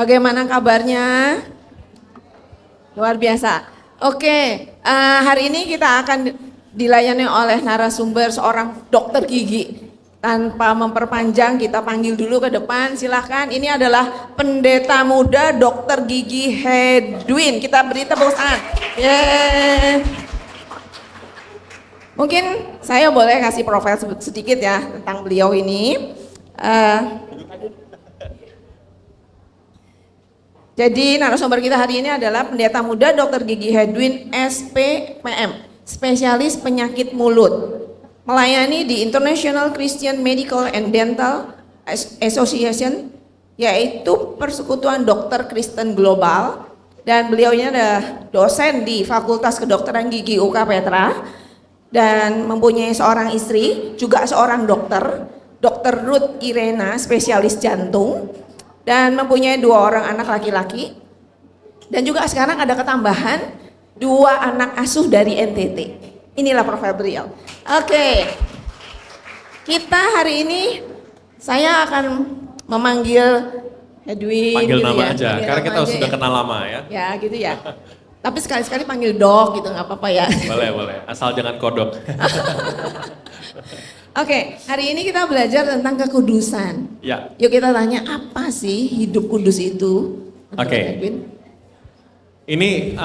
Bagaimana kabarnya? Luar biasa. Oke, hari ini kita akan dilayani oleh narasumber seorang dokter gigi. Tanpa memperpanjang, kita panggil dulu ke depan. Silahkan, ini adalah pendeta muda dokter gigi Hedwin. Kita beri tepuk tangan. Yeay. Mungkin saya boleh kasih profil sedikit ya tentang beliau ini. Jadi narasumber kita hari ini adalah pendeta muda Dr. Gigi Hedwin SPPM, spesialis penyakit mulut. Melayani di International Christian Medical and Dental Association, yaitu persekutuan dokter Kristen global, dan beliau ini adalah dosen di Fakultas Kedokteran Gigi UK Petra dan mempunyai seorang istri, juga seorang dokter, Dr. Ruth Irena, spesialis jantung, dan mempunyai 2 orang anak laki-laki, dan juga sekarang ada ketambahan 2 anak asuh dari NTT. Inilah profil beliau. Oke, kita hari ini saya akan memanggil Hedwin. Panggil gitu nama ya. aja, Panggil karena nama kita aja sudah ya. kenal lama ya. Ya gitu ya. Tapi sekali-sekali panggil dok gitu, nggak apa-apa ya. Boleh, asal jangan kodok. Oke, hari ini kita belajar tentang kekudusan. Ya. Yuk kita tanya, apa sih hidup kudus itu? Oke. Hedwin. Ini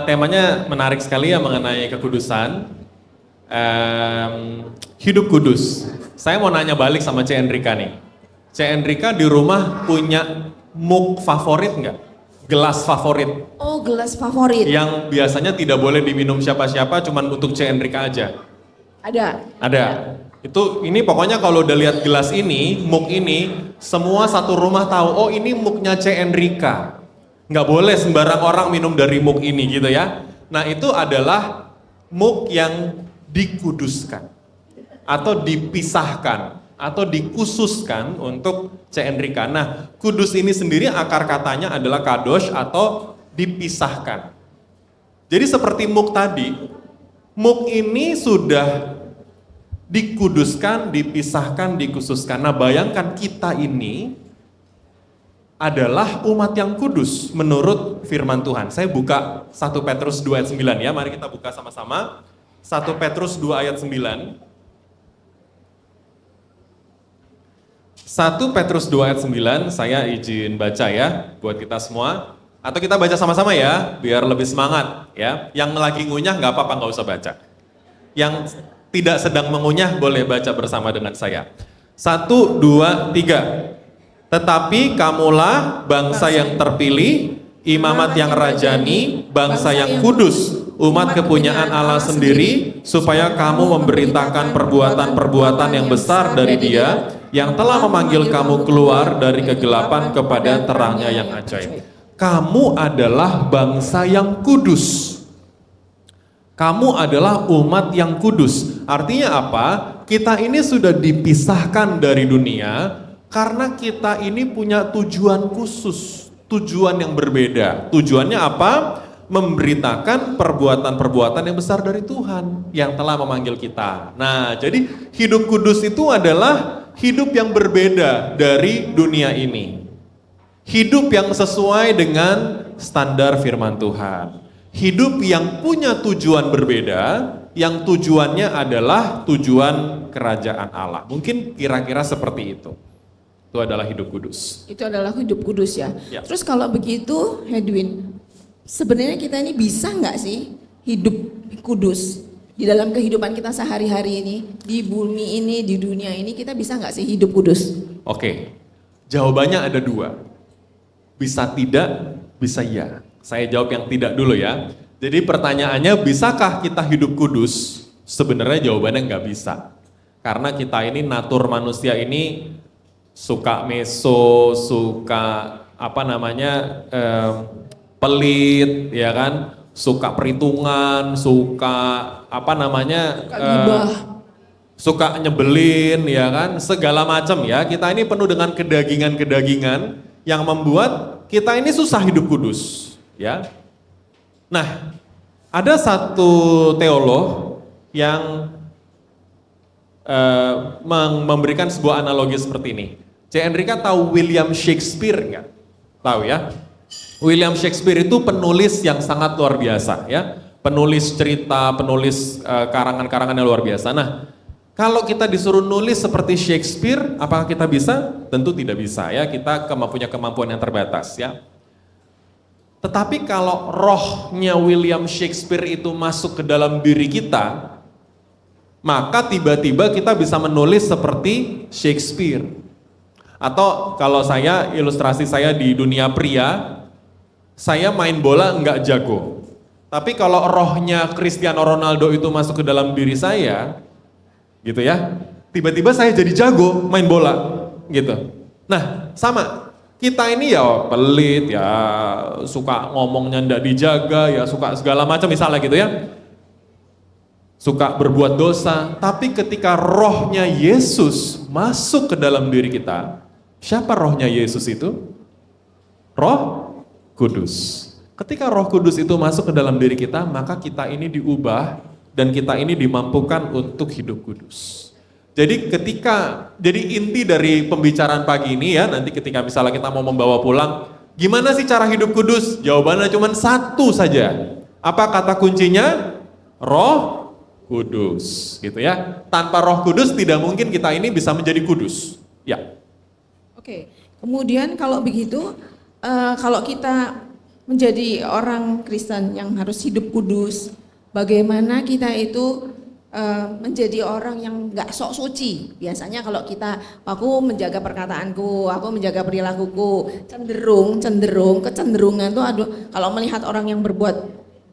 temanya menarik sekali ya mengenai kekudusan. Hidup kudus. Saya mau nanya balik sama C. Enrika nih. C. Enrika di rumah punya mug favorit nggak? Gelas favorit? Oh, gelas favorit. Yang biasanya tidak boleh diminum siapa-siapa, cuman untuk C. Enrika aja. Ada. Ada. Ini pokoknya kalau udah lihat gelas ini, mug ini, semua satu rumah tahu, oh ini mugnya C. Enrika. Nggak boleh sembarang orang minum dari mug ini gitu ya. Nah itu adalah mug yang dikuduskan atau dipisahkan atau dikhususkan untuk C. Enrika. Nah kudus ini sendiri akar katanya adalah kadosh atau dipisahkan. Jadi seperti mug tadi, mug ini sudah dikuduskan, dipisahkan, dikhususkan. Nah bayangkan kita ini adalah umat yang kudus menurut firman Tuhan. Saya buka 1 Petrus 2 ayat 9 ya, mari kita buka sama-sama. 1 Petrus 2 ayat 9. 1 Petrus 2 ayat 9, saya izin baca ya buat kita semua. Atau kita baca sama-sama ya, biar lebih semangat ya. Yang lagi ngunyah nggak apa-apa, nggak usah baca. Yang tidak sedang mengunyah boleh baca bersama dengan saya. 1, 2, 3. Tetapi kamulah bangsa yang terpilih, imamat yang rajani, bangsa yang kudus, umat kepunyaan Allah sendiri, supaya kamu memberitakan perbuatan-perbuatan yang besar dari Dia, yang telah memanggil kamu keluar dari kegelapan kepada terangnya yang ajaib. Kamu adalah bangsa yang kudus. Kamu adalah umat yang kudus. Artinya apa? Kita ini sudah dipisahkan dari dunia, karena kita ini punya tujuan khusus, tujuan yang berbeda. Tujuannya apa? Memberitakan perbuatan-perbuatan yang besar dari Tuhan yang telah memanggil kita. Nah, jadi hidup kudus itu adalah hidup yang berbeda dari dunia ini. Hidup yang sesuai dengan standar firman Tuhan. Hidup yang punya tujuan berbeda, yang tujuannya adalah tujuan kerajaan Allah. Mungkin kira-kira seperti itu. Itu adalah hidup kudus. Itu adalah hidup kudus ya. Ya. Terus kalau begitu Hedwin, sebenarnya kita ini bisa nggak sih hidup kudus di dalam kehidupan kita sehari-hari ini, di bumi ini, di dunia ini, kita bisa nggak sih hidup kudus? Oke, jawabannya ada 2. Bisa tidak, bisa iya. Saya jawab yang tidak dulu ya. Jadi pertanyaannya, bisakah kita hidup kudus? Sebenarnya jawabannya nggak bisa. Karena kita ini, natur manusia ini suka meso, suka pelit, ya kan, suka perhitungan, suka suka nyebelin, ya kan, segala macam ya. Kita ini penuh dengan kedagingan-kedagingan yang membuat kita ini susah hidup kudus, ya. Nah, ada satu teolog yang memberikan sebuah analogi seperti ini. C. Enrika tahu William Shakespeare nggak? tahu ya. William Shakespeare itu penulis yang sangat luar biasa ya. Penulis cerita, penulis karangan-karangan yang luar biasa. Nah, kalau kita disuruh nulis seperti Shakespeare, apakah kita bisa? Tentu tidak bisa ya, kita punya kemampuan yang terbatas ya. Tetapi kalau rohnya William Shakespeare itu masuk ke dalam diri kita, maka tiba-tiba kita bisa menulis seperti Shakespeare. Atau kalau ilustrasi saya di dunia pria, saya main bola enggak jago. Tapi kalau rohnya Cristiano Ronaldo itu masuk ke dalam diri saya, gitu ya, tiba-tiba saya jadi jago main bola, gitu. Nah, sama, kita ini ya pelit, ya suka ngomongnya ndak dijaga, ya suka segala macam misalnya gitu ya. Suka berbuat dosa, tapi ketika rohnya Yesus masuk ke dalam diri kita, siapa rohnya Yesus itu? Roh Kudus. Ketika Roh Kudus itu masuk ke dalam diri kita, maka kita ini diubah dan kita ini dimampukan untuk hidup kudus. Jadi inti dari pembicaraan pagi ini ya, nanti ketika misalnya kita mau membawa pulang, gimana sih cara hidup kudus? Jawabannya cuma satu saja. Apa kata kuncinya? Roh Kudus, gitu ya. Tanpa Roh Kudus tidak mungkin kita ini bisa menjadi kudus. Ya. Oke, kemudian kalau begitu, kalau kita menjadi orang Kristen yang harus hidup kudus, bagaimana kita itu menjadi orang yang nggak sok suci? Biasanya kalau aku menjaga perkataanku, aku menjaga perilakuku, kecenderungan tuh kalau melihat orang yang berbuat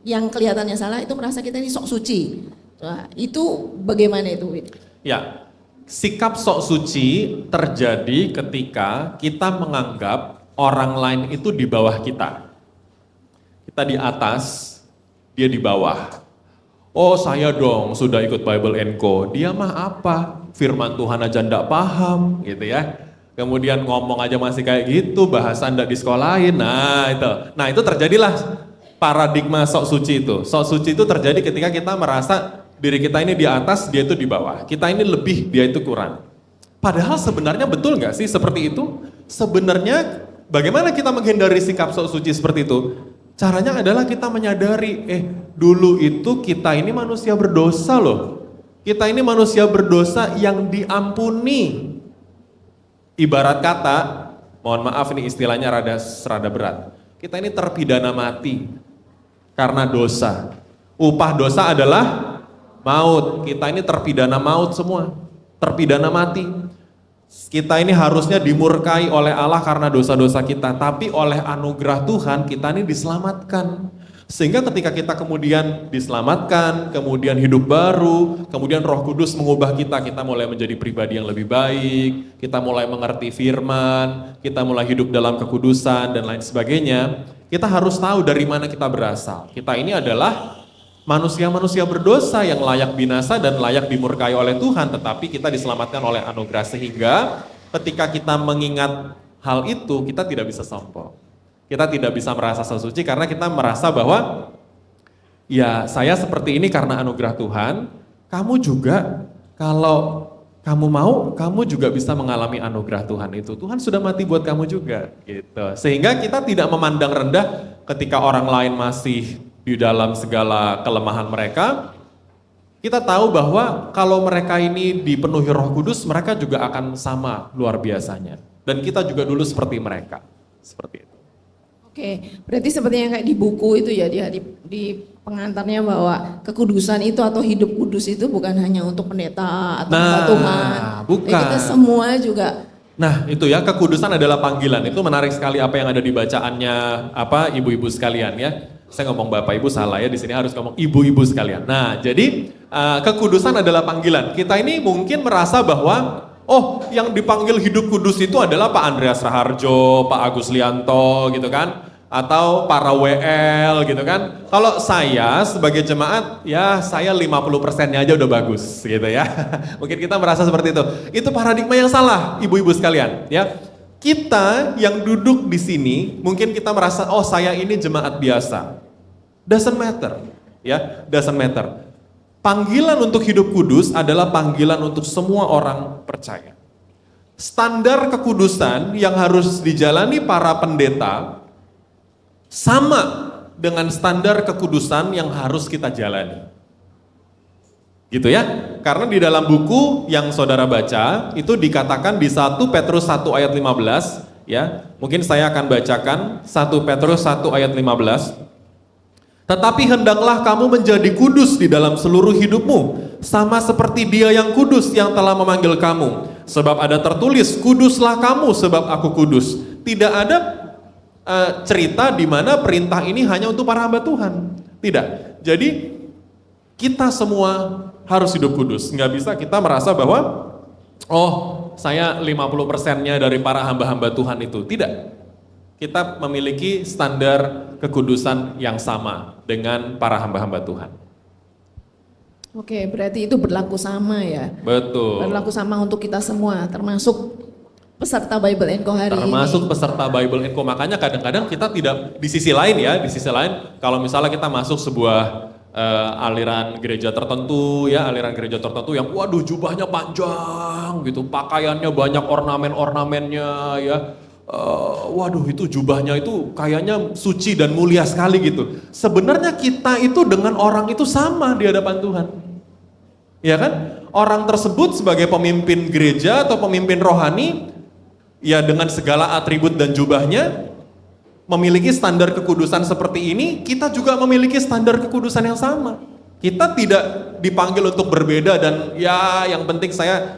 yang kelihatannya salah itu merasa kita ini sok suci. Nah, itu bagaimana itu, Wid? Ya, sikap sok suci terjadi ketika kita menganggap orang lain itu di bawah kita. Kita di atas, dia di bawah. Oh saya dong sudah ikut Bible & Co. Dia mah apa? Firman Tuhan aja ndak paham gitu ya. Kemudian ngomong aja masih kayak gitu, bahasa ndak disekolahin. Nah itu terjadilah paradigma sok suci itu. Sok suci itu terjadi ketika kita merasa diri kita ini di atas, dia itu di bawah. Kita ini lebih, dia itu kurang. Padahal sebenarnya betul nggak sih seperti itu? Sebenarnya bagaimana kita menghindari sikap sok suci seperti itu? Caranya adalah kita menyadari, dulu itu kita ini manusia berdosa loh. Kita ini manusia berdosa yang diampuni. Ibarat kata, mohon maaf ini istilahnya rada berat. Kita ini terpidana mati karena dosa. Upah dosa adalah maut. Kita ini terpidana maut semua. Terpidana mati. Kita ini harusnya dimurkai oleh Allah karena dosa-dosa kita, tapi oleh anugerah Tuhan kita ini diselamatkan. Sehingga ketika kita kemudian diselamatkan, kemudian hidup baru, kemudian Roh Kudus mengubah kita mulai menjadi pribadi yang lebih baik, kita mulai mengerti firman, kita mulai hidup dalam kekudusan dan lain sebagainya. Kita harus tahu dari mana kita berasal. Kita ini adalah manusia-manusia berdosa yang layak binasa dan layak dimurkai oleh Tuhan, tetapi kita diselamatkan oleh anugerah sehingga ketika kita mengingat hal itu, kita tidak bisa sombong. Kita tidak bisa merasa sesuci karena kita merasa bahwa ya saya seperti ini karena anugerah Tuhan, kamu juga kalau kamu mau, kamu juga bisa mengalami anugerah Tuhan itu. Tuhan sudah mati buat kamu juga gitu. Sehingga kita tidak memandang rendah ketika orang lain masih di dalam segala kelemahan mereka, kita tahu bahwa kalau mereka ini dipenuhi Roh Kudus, mereka juga akan sama luar biasanya. Dan kita juga dulu seperti mereka, seperti itu. Oke, berarti seperti yang kayak di buku itu ya, di pengantarnya bahwa kekudusan itu atau hidup kudus itu bukan hanya untuk pendeta atau Tuhan. Bukan. Ya, kita semua juga. Nah itu ya, kekudusan adalah panggilan. Itu menarik sekali apa yang ada di bacaannya ibu-ibu sekalian ya. Saya ngomong bapak ibu salah ya, di sini harus ngomong ibu-ibu sekalian. Nah jadi kekudusan adalah panggilan. Kita ini mungkin merasa bahwa yang dipanggil hidup kudus itu adalah Pak Andreas Raharjo, Pak Agus Lianto gitu kan, atau para WL gitu kan. Kalau saya sebagai jemaat ya saya 50%-nya aja udah bagus gitu ya. Mungkin kita merasa seperti itu. Itu paradigma yang salah ibu-ibu sekalian ya. Kita yang duduk di sini mungkin kita merasa saya ini jemaat biasa. Doesn't matter ya, doesn't matter. Panggilan untuk hidup kudus adalah panggilan untuk semua orang percaya. standar kekudusan yang harus dijalani para pendeta sama dengan standar kekudusan yang harus kita jalani. Gitu ya. Karena di dalam buku yang saudara baca itu dikatakan di 1 Petrus 1 ayat 15 ya. Mungkin saya akan bacakan 1 Petrus 1 ayat 15. Tetapi hendaklah kamu menjadi kudus di dalam seluruh hidupmu, sama seperti Dia yang kudus yang telah memanggil kamu. Sebab ada tertulis, kuduslah kamu sebab aku kudus. Tidak ada cerita di mana perintah ini hanya untuk para hamba Tuhan. Tidak. Jadi kita semua harus hidup kudus. Nggak bisa kita merasa bahwa saya 50%-nya dari para hamba-hamba Tuhan itu. Tidak. Kita memiliki standar kekudusan yang sama dengan para hamba-hamba Tuhan. Oke, berarti itu berlaku sama ya. Betul. Berlaku sama untuk kita semua, termasuk peserta Bible & Co hari Termasuk ini. peserta Bible & Co. Makanya kadang-kadang kita tidak, di sisi lain kalau misalnya kita masuk sebuah aliran gereja tertentu yang waduh jubahnya panjang gitu, pakaiannya banyak ornamen-ornamennya ya. Waduh itu jubahnya itu kayaknya suci dan mulia sekali gitu. Sebenarnya kita itu dengan orang itu sama di hadapan Tuhan. Ya kan? Orang tersebut sebagai pemimpin gereja atau pemimpin rohani, ya dengan segala atribut dan jubahnya, memiliki standar kekudusan seperti ini, kita juga memiliki standar kekudusan yang sama. Kita tidak dipanggil untuk berbeda dan ya yang penting saya,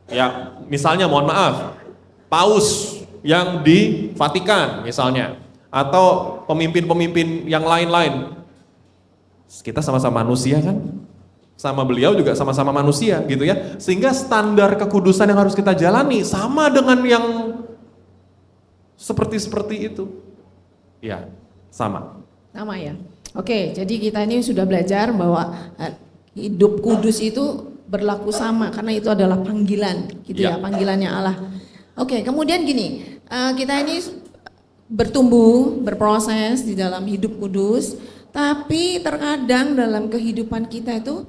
ya misalnya mohon maaf, paus yang di Vatikan misalnya, atau pemimpin-pemimpin yang lain-lain. Kita sama-sama manusia kan? Sama beliau juga sama-sama manusia gitu ya. Sehingga standar kekudusan yang harus kita jalani sama dengan yang seperti itu. Ya, sama. Sama ya. Oke, jadi kita ini sudah belajar bahwa hidup kudus itu berlaku sama karena itu adalah panggilan gitu ya, panggilannya Allah. Oke, kemudian gini, kita ini bertumbuh, berproses di dalam hidup kudus, tapi terkadang dalam kehidupan kita itu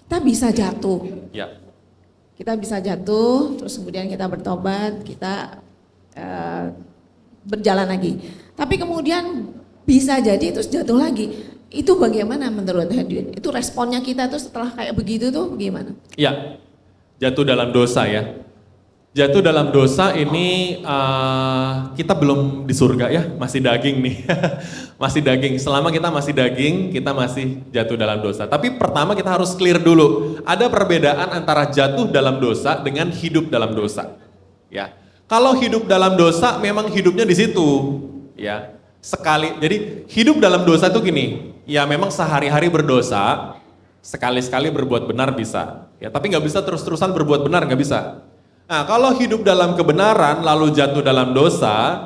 kita bisa jatuh. Ya. Kita bisa jatuh, terus kemudian kita bertobat, kita berjalan lagi. Tapi kemudian bisa jadi terus jatuh lagi. Itu bagaimana menurut Hedwin? Itu responnya kita tuh setelah kayak begitu tuh gimana? Ya, jatuh dalam dosa ya. Jatuh dalam dosa ini kita belum di surga ya, masih daging nih. Masih daging, selama kita masih daging, kita masih jatuh dalam dosa. Tapi pertama kita harus clear dulu, ada perbedaan antara jatuh dalam dosa dengan hidup dalam dosa. Ya, kalau hidup dalam dosa memang hidupnya di situ, ya. Jadi hidup dalam dosa itu gini, ya memang sehari-hari berdosa, sekali-sekali berbuat benar bisa. Ya, tapi nggak bisa terus-terusan berbuat benar, nggak bisa. Nah, kalau hidup dalam kebenaran lalu jatuh dalam dosa,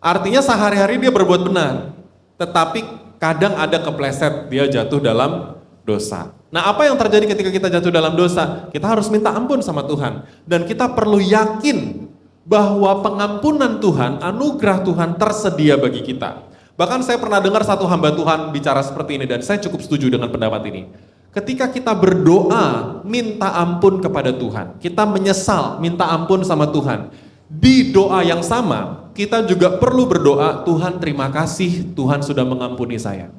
artinya sehari-hari dia berbuat benar. Tetapi kadang ada kepleset, dia jatuh dalam dosa. Nah, apa yang terjadi ketika kita jatuh dalam dosa? Kita harus minta ampun sama Tuhan. Dan kita perlu yakin bahwa pengampunan Tuhan, anugerah Tuhan tersedia bagi kita. Bahkan saya pernah dengar satu hamba Tuhan bicara seperti ini dan saya cukup setuju dengan pendapat ini. Ketika kita berdoa, minta ampun kepada Tuhan, kita menyesal, minta ampun sama Tuhan. Di doa yang sama, kita juga perlu berdoa, Tuhan terima kasih, Tuhan sudah mengampuni saya.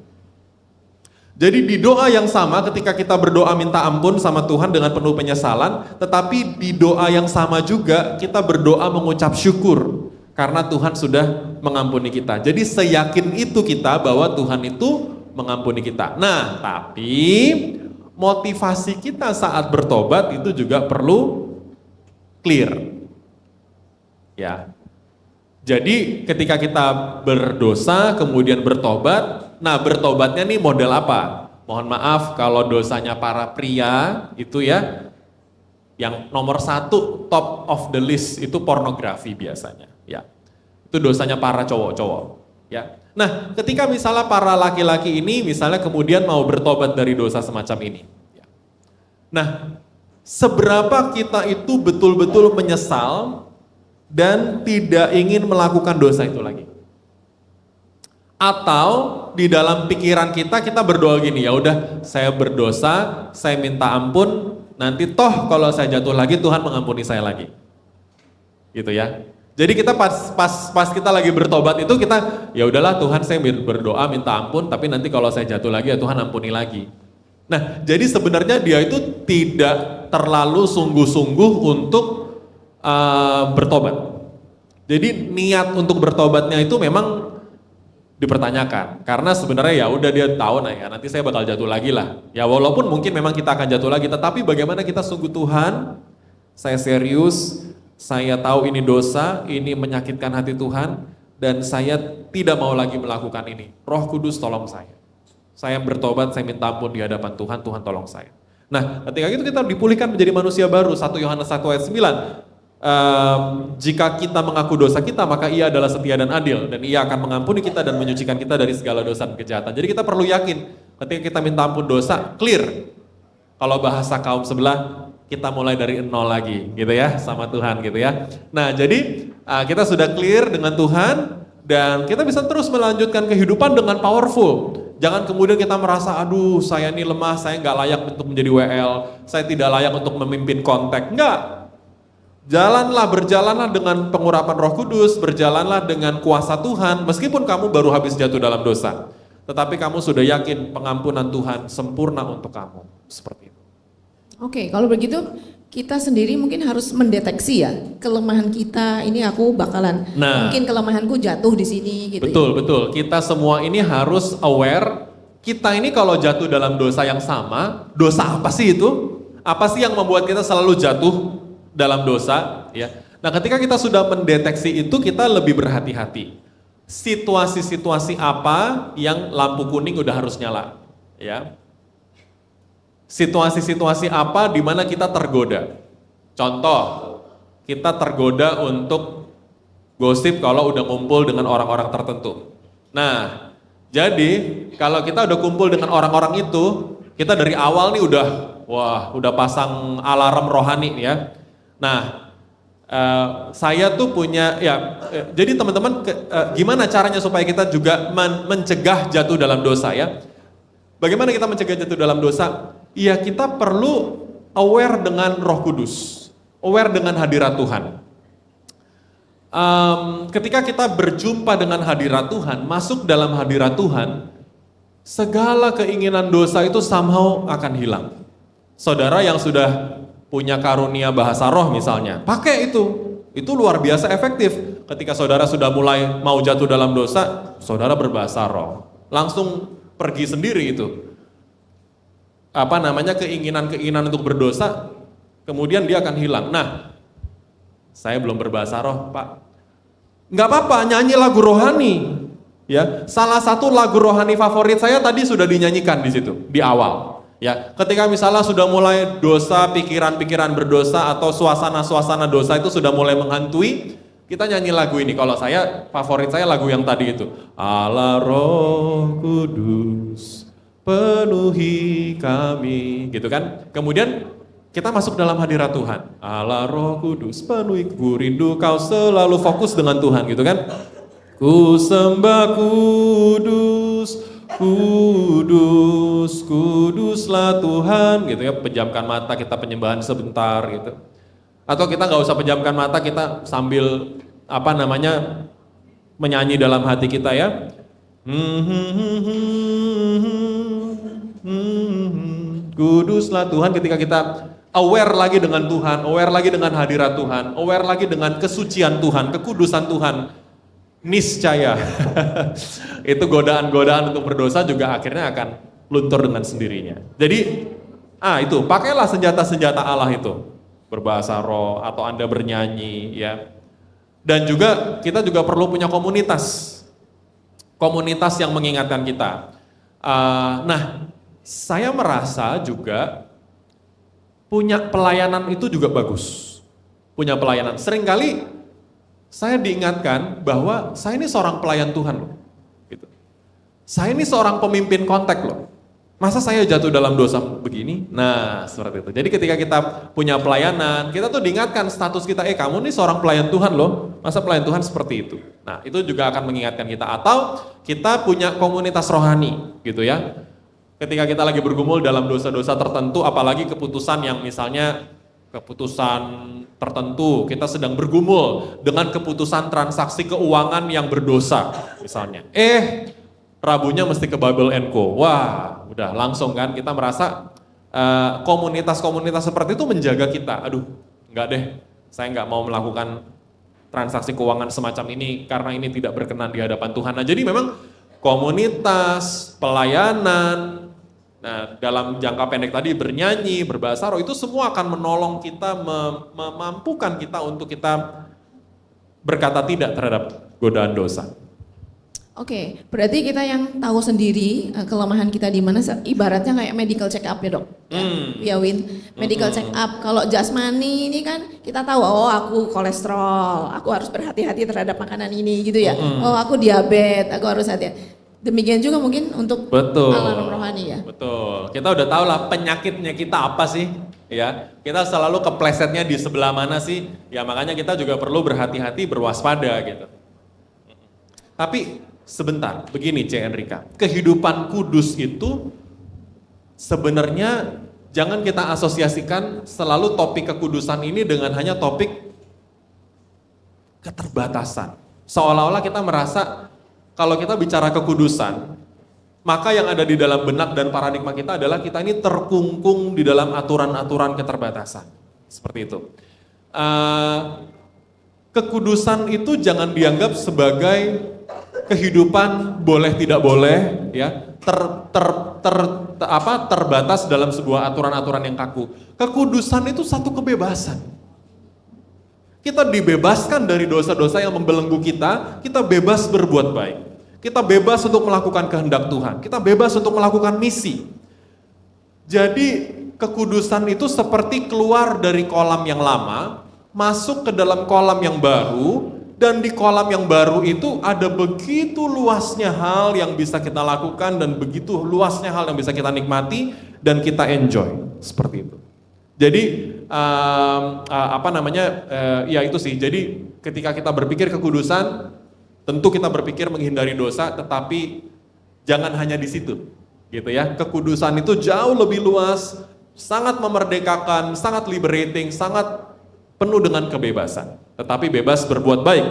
Jadi di doa yang sama, ketika kita berdoa minta ampun sama Tuhan dengan penuh penyesalan, tetapi di doa yang sama juga, kita berdoa mengucap syukur, karena Tuhan sudah mengampuni kita. Jadi seyakin itu kita bahwa Tuhan itu mengampuni kita. Nah, tapi motivasi kita saat bertobat itu juga perlu clear. Ya. Jadi ketika kita berdosa kemudian bertobat, nah bertobatnya nih model apa? Mohon maaf kalau dosanya para pria itu ya, yang nomor 1 top of the list itu pornografi biasanya. Ya. Itu dosanya para cowok-cowok. Ya. Nah, ketika misalnya para laki-laki ini misalnya kemudian mau bertobat dari dosa semacam ini. Nah, seberapa kita itu betul-betul menyesal dan tidak ingin melakukan dosa itu lagi? Atau di dalam pikiran kita berdoa gini, ya udah saya berdosa, saya minta ampun, nanti toh kalau saya jatuh lagi Tuhan mengampuni saya lagi. gitu ya. Jadi kita pas kita lagi bertobat itu kita ya udahlah Tuhan saya berdoa minta ampun, tapi nanti kalau saya jatuh lagi ya Tuhan ampuni lagi. Nah, jadi sebenarnya dia itu tidak terlalu sungguh-sungguh untuk bertobat. Jadi niat untuk bertobatnya itu memang dipertanyakan, karena sebenarnya ya udah dia tahu nah ya nanti saya bakal jatuh lagi lah. Ya walaupun mungkin memang kita akan jatuh lagi, tetapi bagaimana kita sungguh Tuhan, saya serius, saya tahu ini dosa, ini menyakitkan hati Tuhan, dan saya tidak mau lagi melakukan ini. Roh Kudus tolong saya. Saya bertobat, saya minta ampun di hadapan Tuhan, Tuhan tolong saya. Nah, ketika itu kita dipulihkan menjadi manusia baru. 1 Yohanes 1 ayat 9. Jika kita mengaku dosa kita, maka Ia adalah setia dan adil, dan Ia akan mengampuni kita dan menyucikan kita dari segala dosa dan kejahatan. Jadi kita perlu yakin, ketika kita minta ampun dosa, clear. Kalau bahasa kaum sebelah, kita mulai dari nol lagi, gitu ya, sama Tuhan, gitu ya. Nah, jadi kita sudah clear dengan Tuhan, dan kita bisa terus melanjutkan kehidupan dengan powerful. Jangan kemudian kita merasa, aduh saya ini lemah, saya nggak layak untuk menjadi WL, saya tidak layak untuk memimpin kontak. Enggak. Berjalanlah dengan pengurapan Roh Kudus, berjalanlah dengan kuasa Tuhan, meskipun kamu baru habis jatuh dalam dosa. Tetapi kamu sudah yakin pengampunan Tuhan sempurna untuk kamu. Seperti itu. Oke, kalau begitu kita sendiri mungkin harus mendeteksi ya, kelemahan kita ini aku bakalan, mungkin kelemahanku jatuh di sini gitu. Betul. Kita semua ini harus aware, kita ini kalau jatuh dalam dosa yang sama, dosa apa sih itu? Apa sih yang membuat kita selalu jatuh dalam dosa, ya. Nah, ketika kita sudah mendeteksi itu, kita lebih berhati-hati. Situasi-situasi apa yang lampu kuning udah harus nyala, ya. Situasi-situasi apa di mana kita tergoda. Contoh, kita tergoda untuk gosip kalau udah ngumpul dengan orang-orang tertentu. Nah, jadi kalau kita udah kumpul dengan orang-orang itu, kita dari awal nih udah pasang alarm rohani ya. Nah, saya tuh punya jadi teman-teman gimana caranya supaya kita juga mencegah jatuh dalam dosa ya? Bagaimana kita mencegah jatuh dalam dosa? Ya kita perlu aware dengan Roh Kudus, aware dengan hadirat Tuhan. Ketika kita berjumpa dengan hadirat Tuhan, masuk dalam hadirat Tuhan, segala keinginan dosa itu somehow akan hilang. Saudara yang sudah punya karunia bahasa roh misalnya, pakai itu luar biasa efektif. Ketika saudara sudah mulai mau jatuh dalam dosa, saudara berbahasa roh, langsung pergi sendiri itu. Keinginan untuk berdosa, kemudian dia akan hilang. Nah, saya belum berbahasa roh, Pak. Nggak apa-apa, nyanyi lagu rohani. Ya, salah satu lagu rohani favorit saya tadi sudah dinyanyikan di situ di awal. Ya, ketika misalnya sudah mulai dosa, pikiran-pikiran berdosa atau suasana-suasana dosa itu sudah mulai menghantui, kita nyanyi lagu ini. Kalau saya, favorit saya lagu yang tadi itu. Allah Roh Kudus, penuhi kami, gitu kan. Kemudian kita masuk dalam hadirat Tuhan. Allah Roh Kudus, penuhi, ku rindu kau selalu fokus dengan Tuhan, gitu kan. Ku sembah Kudus, Kudus, kuduslah Tuhan, gitu ya. Pejamkan mata, kita penyembahan sebentar gitu. Atau kita nggak usah pejamkan mata, kita sambil menyanyi dalam hati kita ya. Kuduslah Tuhan, ketika kita aware lagi dengan Tuhan, aware lagi dengan hadirat Tuhan, aware lagi dengan kesucian Tuhan, kekudusan Tuhan. Niscaya itu godaan-godaan untuk berdosa juga akhirnya akan luntur dengan sendirinya. Jadi itu pakailah senjata-senjata Allah itu, berbahasa roh atau Anda bernyanyi ya. Dan juga kita juga perlu punya komunitas yang mengingatkan kita. Saya merasa juga punya pelayanan itu juga bagus. Punya pelayanan. Seringkali saya diingatkan bahwa saya ini seorang pelayan Tuhan loh. Gitu. Saya ini seorang pemimpin kontak loh. Masa saya jatuh dalam dosa begini? Nah, seperti itu. Jadi ketika kita punya pelayanan, kita tuh diingatkan status kita, kamu ini seorang pelayan Tuhan loh. Masa pelayan Tuhan seperti itu? Nah, itu juga akan mengingatkan kita. Atau kita punya komunitas rohani gitu ya. Ketika kita lagi bergumul dalam dosa-dosa tertentu, apalagi keputusan yang misalnya keputusan tertentu, kita sedang bergumul dengan keputusan transaksi keuangan yang berdosa misalnya. Rabunya mesti ke Bible & Co. Wah, udah langsung kan kita merasa komunitas-komunitas seperti itu menjaga kita. Aduh, enggak deh, saya enggak mau melakukan transaksi keuangan semacam ini karena ini tidak berkenan di hadapan Tuhan. Nah, jadi memang komunitas, pelayanan, nah dalam jangka pendek tadi bernyanyi, berbahasa roh, itu semua akan menolong kita, memampukan kita untuk kita berkata tidak terhadap godaan dosa. Oke, berarti kita yang tahu sendiri kelemahan kita di mana, ibaratnya kayak medical check up ya dok. Ya Win, medical check up. Kalau jasmani ini kan kita tahu, oh aku kolesterol, aku harus berhati-hati terhadap makanan ini gitu ya. Oh aku diabetes, aku harus hati-hati. Demikian juga mungkin untuk alam rohani ya. Betul, kita udah tahu lah penyakitnya kita apa sih, ya. Kita selalu keplesetnya di sebelah mana sih, ya makanya kita juga perlu berhati-hati, berwaspada gitu. Tapi sebentar, begini C. Enrika, kehidupan kudus itu sebenarnya jangan kita asosiasikan selalu topik kekudusan ini dengan hanya topik keterbatasan. Seolah-olah kita merasa kalau kita bicara kekudusan, maka yang ada di dalam benak dan paradigma kita adalah kita ini terkungkung di dalam aturan-aturan keterbatasan. Seperti itu. Kekudusan itu jangan dianggap sebagai kehidupan boleh tidak boleh, ya, terbatas dalam sebuah aturan-aturan yang kaku. Kekudusan itu satu kebebasan. Kita dibebaskan dari dosa-dosa yang membelenggu kita bebas berbuat baik. Kita bebas untuk melakukan kehendak Tuhan, kita bebas untuk melakukan misi. Jadi kekudusan itu seperti keluar dari kolam yang lama, masuk ke dalam kolam yang baru, dan di kolam yang baru itu ada begitu luasnya hal yang bisa kita lakukan dan begitu luasnya hal yang bisa kita nikmati dan kita enjoy, seperti itu. Jadi ya itu sih. Jadi ketika kita berpikir kekudusan, tentu kita berpikir menghindari dosa, tetapi jangan hanya di situ, gitu ya. Kekudusan itu jauh lebih luas, sangat memerdekakan, sangat liberating, sangat penuh dengan kebebasan. Tetapi bebas berbuat baik.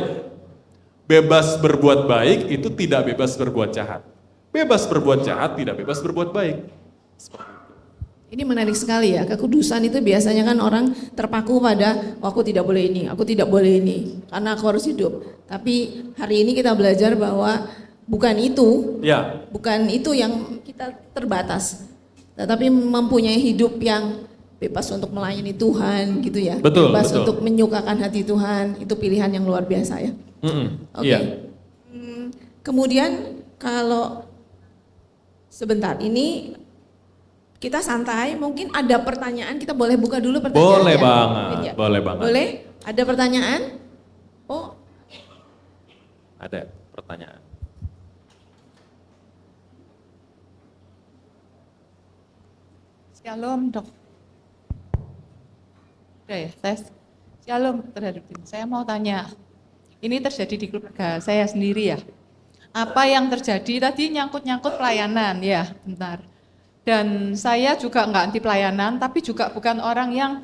Bebas berbuat baik itu tidak bebas berbuat jahat. Bebas berbuat jahat tidak bebas berbuat baik. Ini menarik sekali ya, kekudusan itu biasanya kan orang terpaku pada, oh, aku tidak boleh ini, aku tidak boleh ini, karena aku harus hidup. Tapi hari ini kita belajar bahwa bukan itu, bukan itu yang kita terbatas, tetapi mempunyai hidup yang bebas untuk melayani Tuhan gitu ya, bebas untuk menyukakan hati Tuhan, itu pilihan yang luar biasa ya. Oke. Kemudian kalau sebentar ini kita santai, mungkin ada pertanyaan, kita boleh buka dulu pertanyaan. Boleh banget, ya? Boleh banget. Boleh? Ada pertanyaan? Oh. Ada pertanyaan. Shalom dok. Udah ya, tes. Shalom terhadap tim. Saya mau tanya, ini terjadi di keluarga saya sendiri ya. Apa yang terjadi tadi nyangkut-nyangkut pelayanan ya, bentar. Dan saya juga nggak anti pelayanan, tapi juga bukan orang yang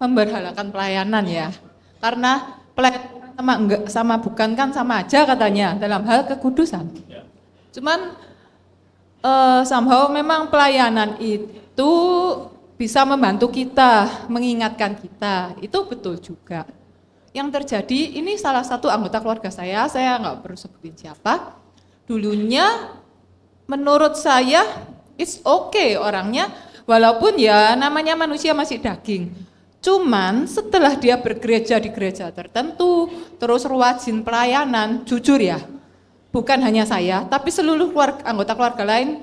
memberhalakan pelayanan ya. Karena pelayanan sama bukan kan sama aja katanya dalam hal kekudusan. Cuman somehow memang pelayanan itu bisa membantu kita, mengingatkan kita, itu betul juga. Yang terjadi ini salah satu anggota keluarga saya nggak perlu sebutin siapa, dulunya menurut saya it's okay orangnya, walaupun ya namanya manusia masih daging. Cuman setelah dia bergereja di gereja tertentu, terus rajin pelayanan, jujur ya, bukan hanya saya, tapi seluruh anggota keluarga lain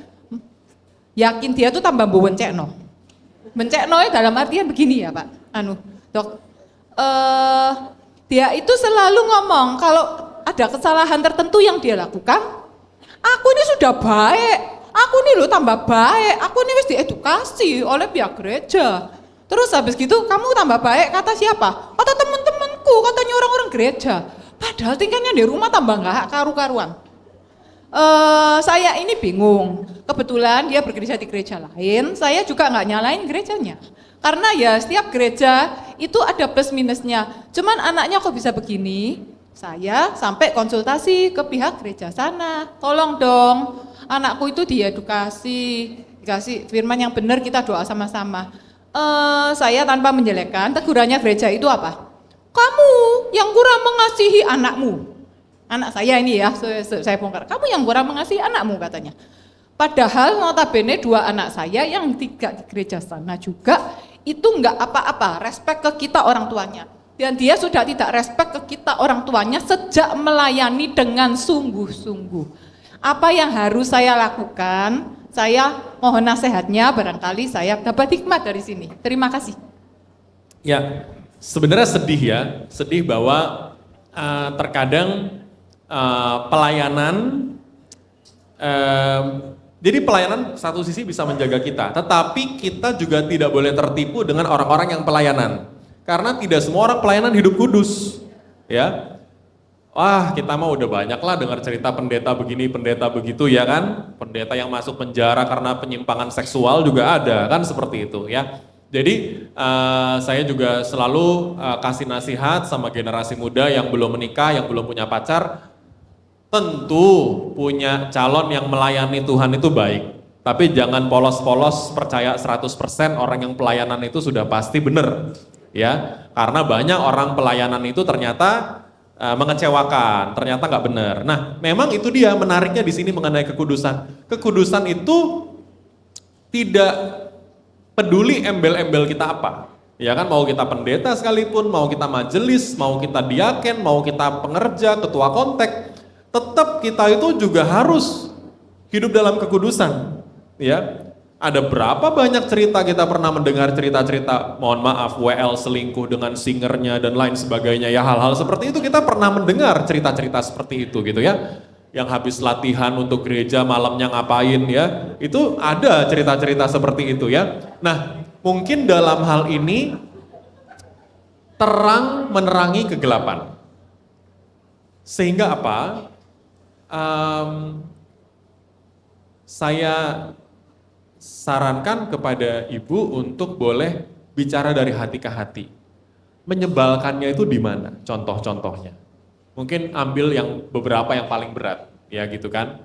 yakin dia tuh tambah bencekno. Bencekno dalam artian begini ya Pak, dok, dia itu selalu ngomong kalau ada kesalahan tertentu yang dia lakukan, aku ini sudah baik. Aku nih lo tambah baik, aku nih wis diedukasi oleh pihak gereja. Terus habis gitu kamu tambah baik kata siapa? Kata teman-temanku, katanya orang-orang gereja. Padahal tingkahnya di rumah tambah nggak karu-karuan. Saya ini bingung. Kebetulan dia bergereja di gereja lain, saya juga nggak nyalain gerejanya. Karena ya setiap gereja itu ada plus minusnya. Cuman anaknya kok bisa begini, saya sampai konsultasi ke pihak gereja sana. Tolong dong, anakku itu diedukasi, dikasih firman yang benar, kita doa sama-sama. Saya tanpa menjelekkan, tegurannya gereja itu apa? Kamu yang kurang mengasihi anakmu. Anak saya ini ya, saya bongkar. Kamu yang kurang mengasihi anakmu katanya. Padahal notabene 2 anak saya yang 3 di gereja sana juga itu enggak apa-apa, respect ke kita orang tuanya. Dan dia sudah tidak respect ke kita orang tuanya sejak melayani dengan sungguh-sungguh. Apa yang harus saya lakukan? Saya mohon nasihatnya, barangkali saya dapat hikmat dari sini. Terima kasih. Ya, sebenarnya sedih bahwa terkadang pelayanan, jadi pelayanan satu sisi bisa menjaga kita, tetapi kita juga tidak boleh tertipu dengan orang-orang yang pelayanan, karena tidak semua orang pelayanan hidup kudus, ya. Wah, kita mah udah banyak lah dengar cerita pendeta begini, pendeta begitu ya kan, pendeta yang masuk penjara karena penyimpangan seksual juga ada kan, seperti itu ya. Jadi saya juga selalu kasih nasihat sama generasi muda yang belum menikah, yang belum punya pacar. Tentu punya calon yang melayani Tuhan itu baik, tapi jangan polos-polos percaya 100% orang yang pelayanan itu sudah pasti benar, ya. Karena banyak orang pelayanan itu ternyata mengecewakan, ternyata nggak benar. Nah, memang itu dia menariknya di sini mengenai kekudusan. Kekudusan itu tidak peduli embel-embel kita apa. Ya kan, mau kita pendeta sekalipun, mau kita majelis, mau kita diaken, mau kita pengerja, ketua kontek, tetap kita itu juga harus hidup dalam kekudusan. Ya, ada berapa banyak cerita kita pernah mendengar cerita-cerita, mohon maaf, WL selingkuh dengan singernya dan lain sebagainya. Ya hal-hal seperti itu kita pernah mendengar cerita-cerita seperti itu gitu ya. Yang habis latihan untuk gereja malamnya ngapain ya. Itu ada cerita-cerita seperti itu ya. Nah, mungkin dalam hal ini terang menerangi kegelapan. Sehingga apa? Saya sarankan kepada ibu untuk boleh bicara dari hati ke hati. Menyebalkannya itu di mana? Contoh-contohnya. Mungkin ambil yang beberapa yang paling berat, ya gitu kan.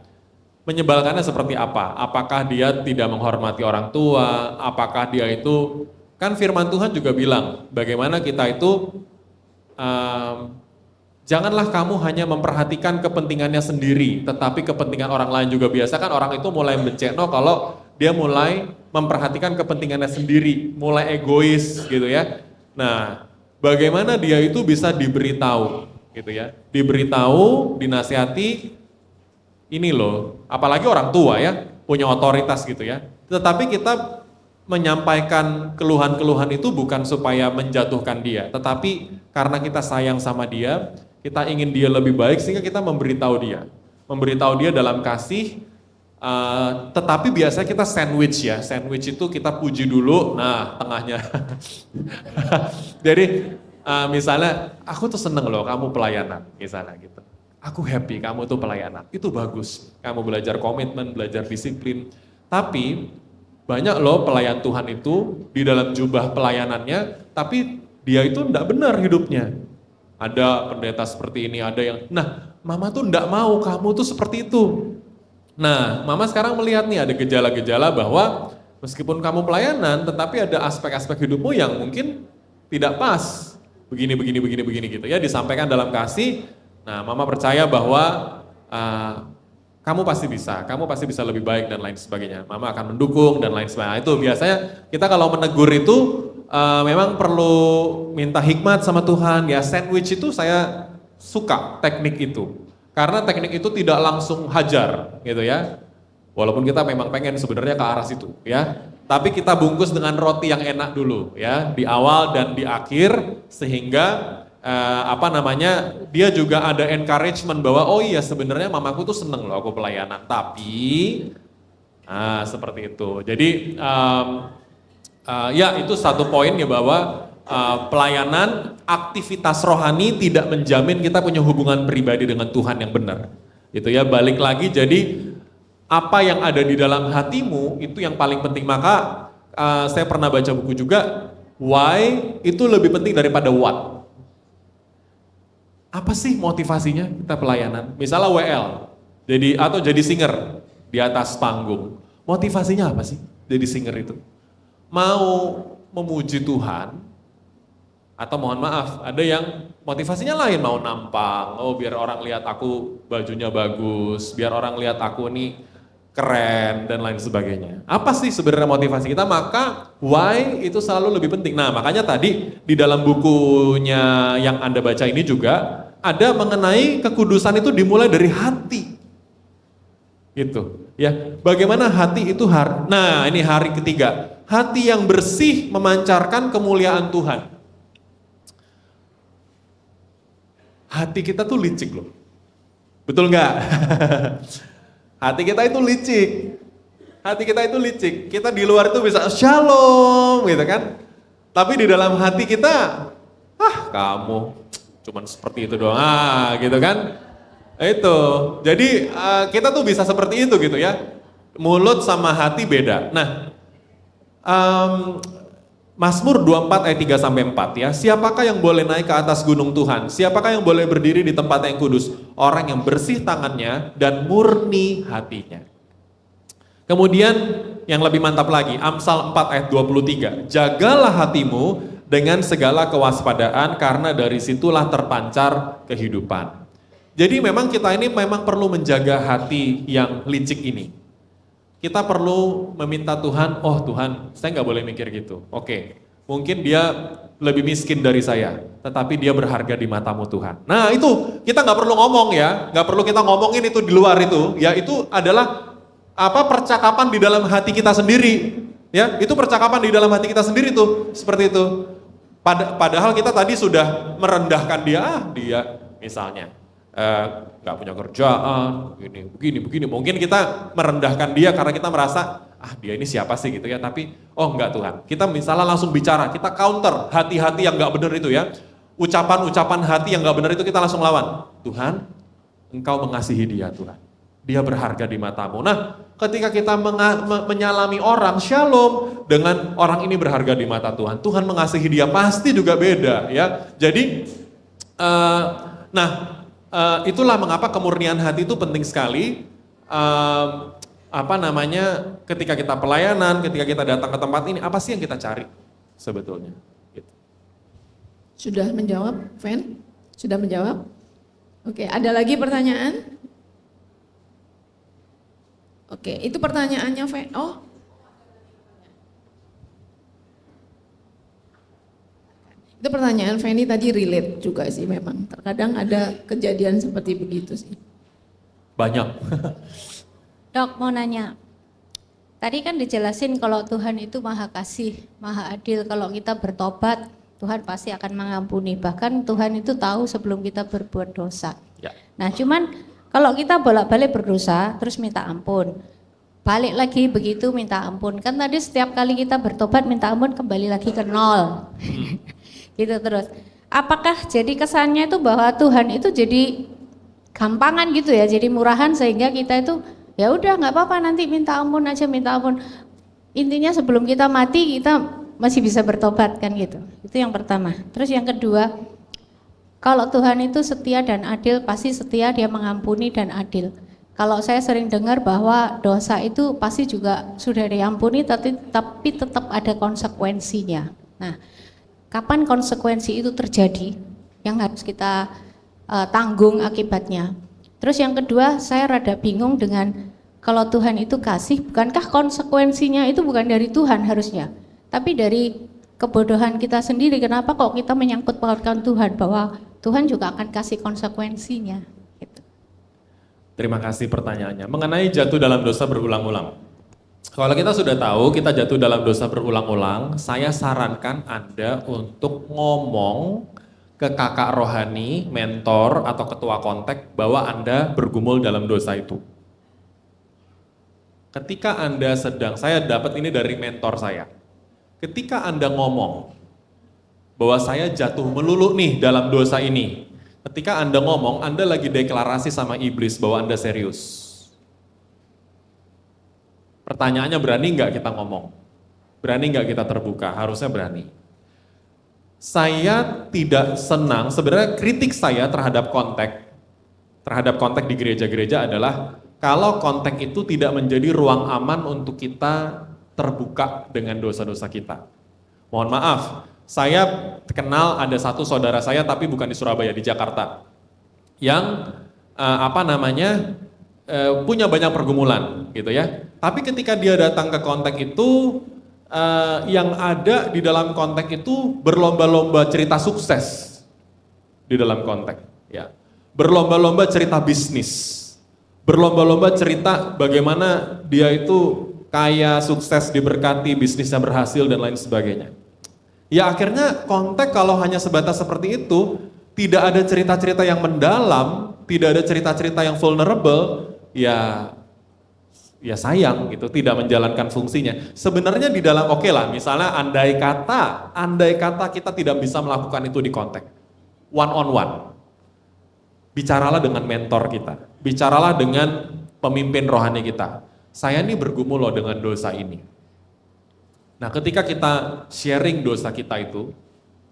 Menyebalkannya seperti apa? Apakah dia tidak menghormati orang tua? Apakah dia itu, kan firman Tuhan juga bilang, bagaimana kita itu janganlah kamu hanya memperhatikan kepentingannya sendiri, tetapi kepentingan orang lain juga. Biasa kan orang itu mulai benceno kalau dia mulai memperhatikan kepentingannya sendiri, mulai egois gitu ya. Nah, bagaimana dia itu bisa diberitahu gitu ya, diberitahu, dinasihati, ini loh, apalagi orang tua ya, punya otoritas gitu ya. Tetapi kita menyampaikan keluhan-keluhan itu bukan supaya menjatuhkan dia, tetapi karena kita sayang sama dia, kita ingin dia lebih baik sehingga kita memberitahu dia dalam kasih, tetapi biasanya kita sandwich ya, sandwich itu kita puji dulu, nah tengahnya. Jadi misalnya, aku tuh seneng loh kamu pelayanan, misalnya gitu. Aku happy kamu tuh pelayanan, itu bagus. Kamu belajar komitmen, belajar disiplin. Tapi banyak loh pelayan Tuhan itu di dalam jubah pelayanannya, tapi dia itu enggak benar hidupnya. Ada pendeta seperti ini, ada yang, nah mama tuh enggak mau kamu tuh seperti itu. Nah mama sekarang melihat nih ada gejala-gejala bahwa meskipun kamu pelayanan, tetapi ada aspek-aspek hidupmu yang mungkin tidak pas. Begini gitu ya, disampaikan dalam kasih. Nah mama percaya bahwa kamu pasti bisa lebih baik dan lain sebagainya. Mama akan mendukung dan lain sebagainya. Itu biasanya kita kalau menegur itu memang perlu minta hikmat sama Tuhan. Ya sandwich itu saya suka teknik itu. Karena teknik itu tidak langsung hajar gitu ya. Walaupun kita memang pengen sebenarnya ke arah situ ya. Tapi kita bungkus dengan roti yang enak dulu ya. Di awal dan di akhir sehingga dia juga ada encouragement bahwa oh iya sebenarnya mamaku tuh seneng loh aku pelayanan, tapi seperti itu. Jadi ya itu satu poin ya bahwa pelayanan aktivitas rohani tidak menjamin kita punya hubungan pribadi dengan Tuhan yang benar. Itu ya, balik lagi jadi Apa yang ada di dalam hatimu itu yang paling penting. Maka saya pernah baca buku juga, why itu lebih penting daripada what. Apa sih motivasinya kita pelayanan? Misalnya WL, atau jadi singer di atas panggung. Motivasinya apa sih jadi singer itu? Mau memuji Tuhan, atau mohon maaf, ada yang motivasinya lain, mau nampang, biar orang lihat aku bajunya bagus, biar orang lihat aku nih keren, dan lain sebagainya. Apa sih sebenarnya motivasi kita? Maka why itu selalu lebih penting. Nah makanya tadi di dalam bukunya yang Anda baca ini juga ada mengenai kekudusan itu dimulai dari hati. Gitu ya, bagaimana hati itu nah ini hari ketiga, hati yang bersih memancarkan kemuliaan Tuhan. Hati kita tuh licik loh, betul nggak? Hati kita itu licik, hati kita itu licik. Kita di luar itu bisa shalom gitu kan, tapi di dalam hati kita, kamu cuman seperti itu doang, gitu kan? Itu, jadi kita tuh bisa seperti itu gitu ya. Mulut sama hati beda. Nah, Mazmur 24 ayat 3 sampai 4 ya. Siapakah yang boleh naik ke atas gunung Tuhan? Siapakah yang boleh berdiri di tempat yang kudus? Orang yang bersih tangannya dan murni hatinya. Kemudian yang lebih mantap lagi, Amsal 4 ayat 23. Jagalah hatimu dengan segala kewaspadaan karena dari situlah terpancar kehidupan. Jadi memang kita ini memang perlu menjaga hati yang licik ini. Kita perlu meminta Tuhan, oh Tuhan, saya nggak boleh mikir gitu. Oke, mungkin dia lebih miskin dari saya, tetapi dia berharga di matamu Tuhan. Nah itu kita nggak perlu ngomong ya, nggak perlu kita ngomongin itu di luar itu. Ya itu adalah percakapan di dalam hati kita sendiri. Ya itu percakapan di dalam hati kita sendiri tuh, seperti itu. Padahal kita tadi sudah merendahkan dia misalnya. Gak punya kerjaan, begini. Mungkin kita merendahkan dia karena kita merasa, dia ini siapa sih gitu ya. Tapi, enggak Tuhan. Kita misalnya langsung bicara, kita counter hati-hati yang gak benar itu ya. Ucapan-ucapan hati yang gak benar itu kita langsung lawan. Tuhan, Engkau mengasihi dia Tuhan. Dia berharga di matamu. Nah, ketika kita menyalami orang, shalom, dengan orang ini berharga di mata Tuhan. Tuhan mengasihi dia, pasti juga beda ya. Jadi, itulah mengapa kemurnian hati itu penting sekali. Ketika kita pelayanan, ketika kita datang ke tempat ini, apa sih yang kita cari sebetulnya? Gitu. Sudah menjawab, Fen? Sudah menjawab? Oke, ada lagi pertanyaan? Oke, itu pertanyaannya, Fen. Oh, itu pertanyaan Feni tadi relate juga sih memang. Terkadang ada kejadian seperti begitu sih. Banyak. Dok, mau nanya. Tadi kan dijelasin kalau Tuhan itu maha kasih, maha adil. Kalau kita bertobat, Tuhan pasti akan mengampuni. Bahkan Tuhan itu tahu sebelum kita berbuat dosa. Ya. Nah cuman kalau kita bolak-balik berdosa, terus minta ampun. Balik lagi begitu minta ampun. Kan tadi setiap kali kita bertobat minta ampun kembali lagi ke nol. Gitu terus. Apakah jadi kesannya itu bahwa Tuhan itu jadi gampangan gitu ya, jadi murahan sehingga kita itu ya udah nggak apa-apa nanti minta ampun aja, minta ampun. Intinya sebelum kita mati kita masih bisa bertobat kan gitu. Itu yang pertama. Terus yang kedua, kalau Tuhan itu setia dan adil, pasti setia, dia mengampuni dan adil. Kalau saya sering dengar bahwa dosa itu pasti juga sudah diampuni tapi tetap ada konsekuensinya. Nah, kapan konsekuensi itu terjadi yang harus kita tanggung akibatnya. Terus yang kedua, saya rada bingung dengan kalau Tuhan itu kasih, bukankah konsekuensinya itu bukan dari Tuhan harusnya, tapi dari kebodohan kita sendiri. Kenapa kok kita menyangkut pautkan Tuhan bahwa Tuhan juga akan kasih konsekuensinya gitu. Terima kasih pertanyaannya. Mengenai jatuh dalam dosa berulang-ulang. Kalau kita sudah tahu kita jatuh dalam dosa berulang-ulang, saya sarankan Anda untuk ngomong ke kakak rohani, mentor, atau ketua kontak bahwa Anda bergumul dalam dosa itu. Ketika Anda saya dapat ini dari mentor saya. Ketika Anda ngomong bahwa saya jatuh melulu nih dalam dosa ini, ketika Anda ngomong, Anda lagi deklarasi sama iblis bahwa Anda serius. Pertanyaannya berani nggak kita ngomong? Berani nggak kita terbuka? Harusnya berani. Saya tidak senang, sebenarnya kritik saya terhadap konteks di gereja-gereja adalah kalau konteks itu tidak menjadi ruang aman untuk kita terbuka dengan dosa-dosa kita. Mohon maaf, saya kenal ada satu saudara saya tapi bukan di Surabaya, di Jakarta. Yang punya banyak pergumulan gitu ya. Tapi ketika dia datang ke konteks itu, yang ada di dalam konteks itu berlomba-lomba cerita sukses di dalam konteks, ya. Berlomba-lomba cerita bisnis, berlomba-lomba cerita bagaimana dia itu kaya, sukses, diberkati, bisnisnya berhasil dan lain sebagainya. Ya akhirnya konteks kalau hanya sebatas seperti itu, tidak ada cerita-cerita yang mendalam, tidak ada cerita-cerita yang vulnerable, ya sayang gitu, tidak menjalankan fungsinya. Sebenarnya di dalam oke lah, misalnya andai kata kita tidak bisa melakukan itu di konteks one on one. Bicaralah dengan mentor kita, bicaralah dengan pemimpin rohani kita. Saya ini bergumul loh dengan dosa ini. Nah ketika kita sharing dosa kita itu,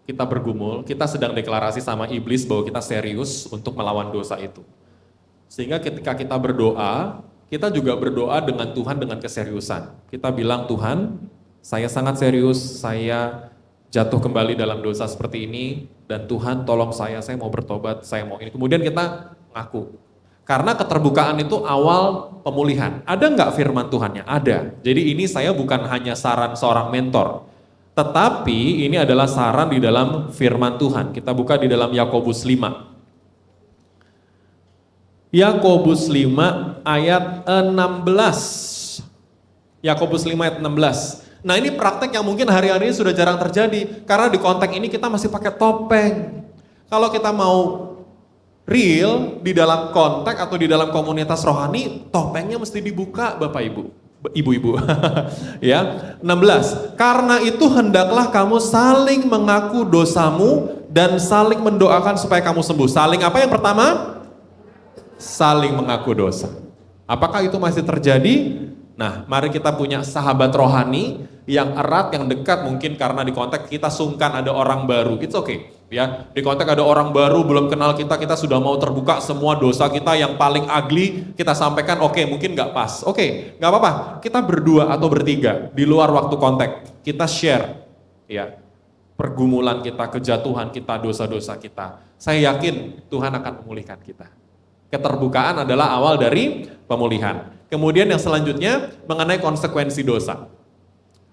kita bergumul, kita sedang deklarasi sama iblis bahwa kita serius untuk melawan dosa itu. Sehingga ketika kita berdoa, kita juga berdoa dengan Tuhan dengan keseriusan. Kita bilang, Tuhan, saya sangat serius, saya jatuh kembali dalam dosa seperti ini, dan Tuhan tolong saya mau bertobat, saya mau ini. Kemudian kita ngaku. Karena keterbukaan itu awal pemulihan. Ada nggak firman Tuhannya? Ada. Jadi ini saya bukan hanya saran seorang mentor, tetapi ini adalah saran di dalam firman Tuhan. Kita buka di dalam Yakobus 5. Yakobus 5 ayat 16. Yakobus 5 ayat 16. Nah ini praktek yang mungkin hari-hari ini sudah jarang terjadi. Karena di konteks ini kita masih pakai topeng. Kalau kita mau real di dalam konteks atau di dalam komunitas rohani, topengnya mesti dibuka Bapak Ibu. Ibu-ibu. Ya, 16. Karena itu hendaklah kamu saling mengaku dosamu dan saling mendoakan supaya kamu sembuh. Saling apa yang pertama? Saling mengaku dosa. Apakah itu masih terjadi? Nah, mari kita punya sahabat rohani yang erat, yang dekat, mungkin karena di konteks kita sungkan ada orang baru. It's okay, ya. Di konteks ada orang baru, belum kenal kita sudah mau terbuka semua dosa kita yang paling ugly, kita sampaikan, oke, mungkin nggak pas. Oke, nggak apa-apa. Kita berdua atau bertiga di luar waktu konteks, kita share, ya, pergumulan kita, kejatuhan kita, dosa-dosa kita. Saya yakin Tuhan akan memulihkan kita. Keterbukaan adalah awal dari pemulihan. Kemudian yang selanjutnya mengenai konsekuensi dosa.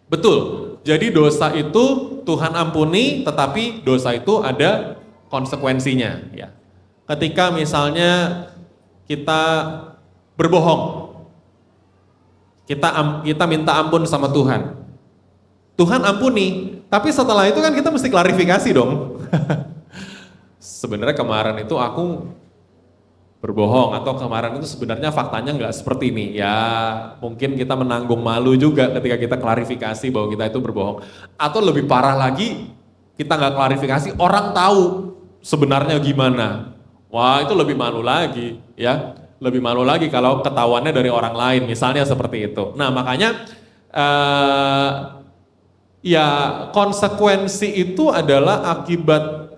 Betul, jadi dosa itu Tuhan ampuni, tetapi dosa itu ada konsekuensinya. Ya. Ketika misalnya kita berbohong, kita minta ampun sama Tuhan. Tuhan ampuni, tapi setelah itu kan kita mesti klarifikasi dong. Sebenarnya kemarin itu aku berbohong, atau kemarin itu sebenarnya faktanya nggak seperti ini. Ya mungkin kita menanggung malu juga ketika kita klarifikasi bahwa kita itu berbohong. Atau lebih parah lagi, kita nggak klarifikasi, orang tahu sebenarnya gimana. Wah itu lebih malu lagi, ya. Lebih malu lagi kalau ketahuannya dari orang lain, misalnya seperti itu. Nah makanya ya konsekuensi itu adalah akibat,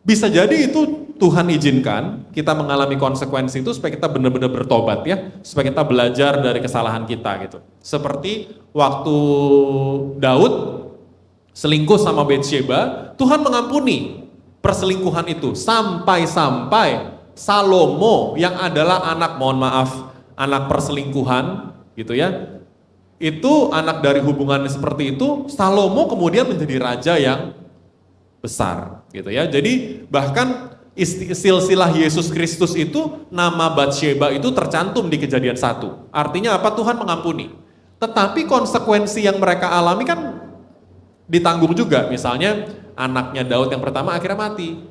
bisa jadi itu Tuhan izinkan kita mengalami konsekuensi itu supaya kita benar-benar bertobat ya, supaya kita belajar dari kesalahan kita gitu. Seperti waktu Daud selingkuh sama Betsheba, Tuhan mengampuni perselingkuhan itu sampai Salomo yang adalah anak perselingkuhan gitu ya. Itu anak dari hubungan seperti itu, Salomo kemudian menjadi raja yang besar gitu ya. Jadi bahkan silsilah Yesus Kristus itu, nama Batsheba itu tercantum di Kejadian 1. Artinya apa? Tuhan mengampuni. Tetapi konsekuensi yang mereka alami kan ditanggung juga. Misalnya anaknya Daud yang pertama akhirnya mati,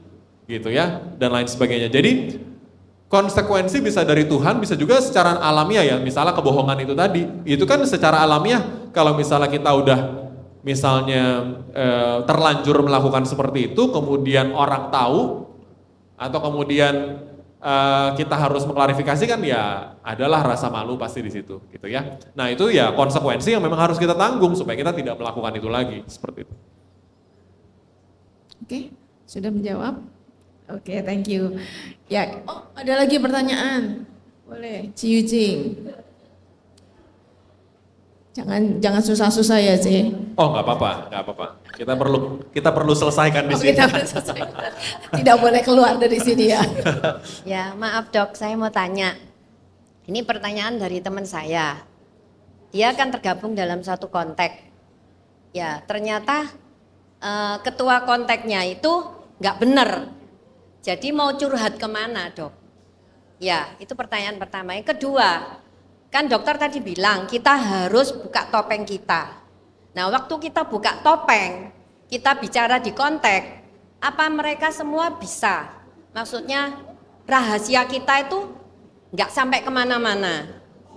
gitu ya, dan lain sebagainya. Jadi konsekuensi bisa dari Tuhan, bisa juga secara alamiah ya. Misalnya kebohongan itu tadi, itu kan secara alamiah. Kalau misalnya kita udah terlanjur melakukan seperti itu, kemudian orang tahu, atau kemudian kita harus mengklarifikasi kan ya adalah rasa malu pasti di situ gitu ya. Nah itu ya konsekuensi yang memang harus kita tanggung supaya kita tidak melakukan itu lagi seperti itu. Oke, sudah menjawab? Oke, thank you. Ya, oh ada lagi pertanyaan. Boleh, Ci Yujing. Jangan susah-susah ya, Ci. Oh nggak apa-apa. Kita perlu selesaikan di sini. Kita harus selesaikan. Tidak boleh keluar dari sini ya. Ya, maaf dok, saya mau tanya. Ini pertanyaan dari teman saya. Dia kan tergabung dalam satu kontak. Ya, ternyata ketua kontaknya itu nggak benar. Jadi mau curhat kemana dok? Ya, itu pertanyaan pertama. Yang kedua, kan dokter tadi bilang kita harus buka topeng kita. Nah, waktu kita buka topeng, kita bicara di kontak, apa mereka semua bisa? Maksudnya rahasia kita itu nggak sampai kemana-mana.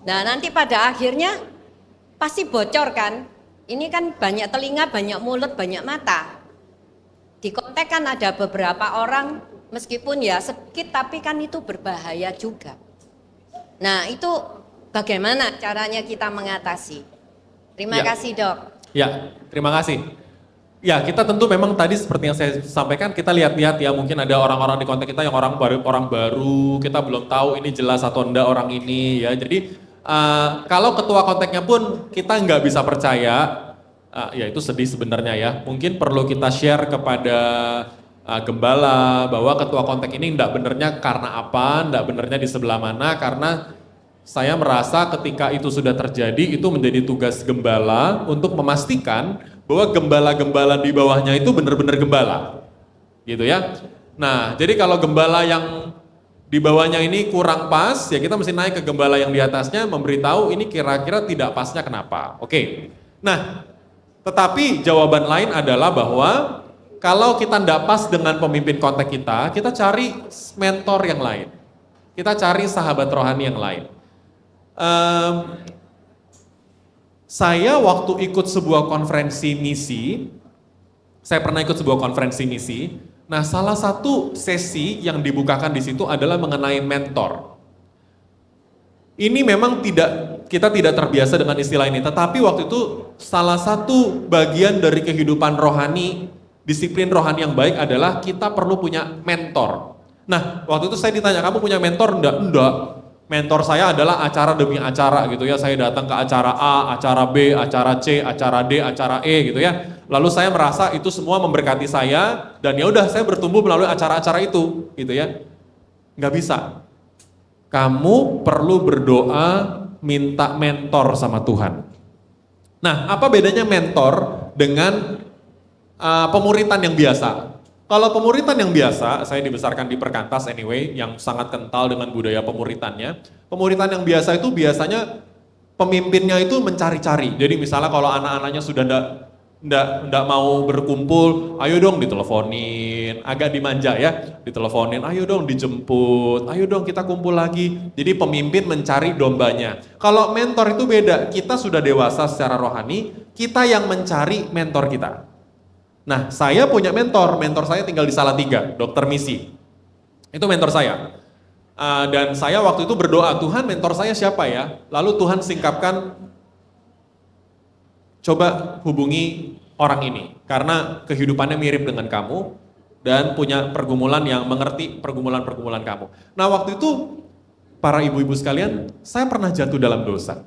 Nah, nanti pada akhirnya pasti bocor kan? Ini kan banyak telinga, banyak mulut, banyak mata. Di kontak kan ada beberapa orang, meskipun ya sedikit, tapi kan itu berbahaya juga. Nah, itu bagaimana caranya kita mengatasi? Terima kasih dok. Ya, terima kasih. Ya, kita tentu memang tadi seperti yang saya sampaikan, kita lihat-lihat ya, mungkin ada orang-orang di kontak kita yang orang baru, kita belum tahu ini jelas atau enggak orang ini ya. Jadi kalau ketua kontaknya pun kita nggak bisa percaya, ya itu sedih sebenarnya ya. Mungkin perlu kita share kepada gembala bahwa ketua kontak ini enggak benernya karena apa, enggak benernya di sebelah mana, karena saya merasa ketika itu sudah terjadi, itu menjadi tugas gembala untuk memastikan bahwa gembala-gembala di bawahnya itu benar-benar gembala. Gitu ya. Nah, jadi kalau gembala yang di bawahnya ini kurang pas, ya kita mesti naik ke gembala yang di atasnya, memberitahu ini kira-kira tidak pasnya kenapa. Oke. Nah, tetapi jawaban lain adalah bahwa kalau kita tidak pas dengan pemimpin kontak kita cari mentor yang lain. Kita cari sahabat rohani yang lain. Saya waktu ikut sebuah konferensi misi, saya pernah ikut sebuah konferensi misi. Nah, salah satu sesi yang dibukakan di situ adalah mengenai mentor. Ini memang kita tidak terbiasa dengan istilah ini, tetapi waktu itu salah satu bagian dari kehidupan rohani, disiplin rohani yang baik adalah kita perlu punya mentor. Nah, waktu itu saya ditanya, kamu punya mentor? Enggak. Mentor saya adalah acara demi acara gitu ya. Saya datang ke acara A, acara B, acara C, acara D, acara E gitu ya. Lalu saya merasa itu semua memberkati saya dan ya udah saya bertumbuh melalui acara-acara itu gitu ya. Nggak bisa. Kamu perlu berdoa minta mentor sama Tuhan. Nah, apa bedanya mentor dengan pemuritan yang biasa? Kalau pemuritan yang biasa, saya dibesarkan di perkantas anyway, yang sangat kental dengan budaya pemuritannya. Pemuritan yang biasa itu biasanya pemimpinnya itu mencari-cari. Jadi misalnya kalau anak-anaknya sudah ndak mau berkumpul, ayo dong diteleponin, agak dimanja ya, diteleponin, ayo dong dijemput, ayo dong kita kumpul lagi. Jadi pemimpin mencari dombanya. Kalau mentor itu beda, kita sudah dewasa secara rohani, kita yang mencari mentor kita. Nah, saya punya mentor saya tinggal di Salatiga, Dokter Misi. Itu mentor saya. Dan saya waktu itu berdoa, Tuhan mentor saya siapa ya? Lalu Tuhan singkapkan, coba hubungi orang ini. Karena kehidupannya mirip dengan kamu, dan punya pergumulan yang mengerti pergumulan-pergumulan kamu. Nah waktu itu, para ibu-ibu sekalian, saya pernah jatuh dalam dosa.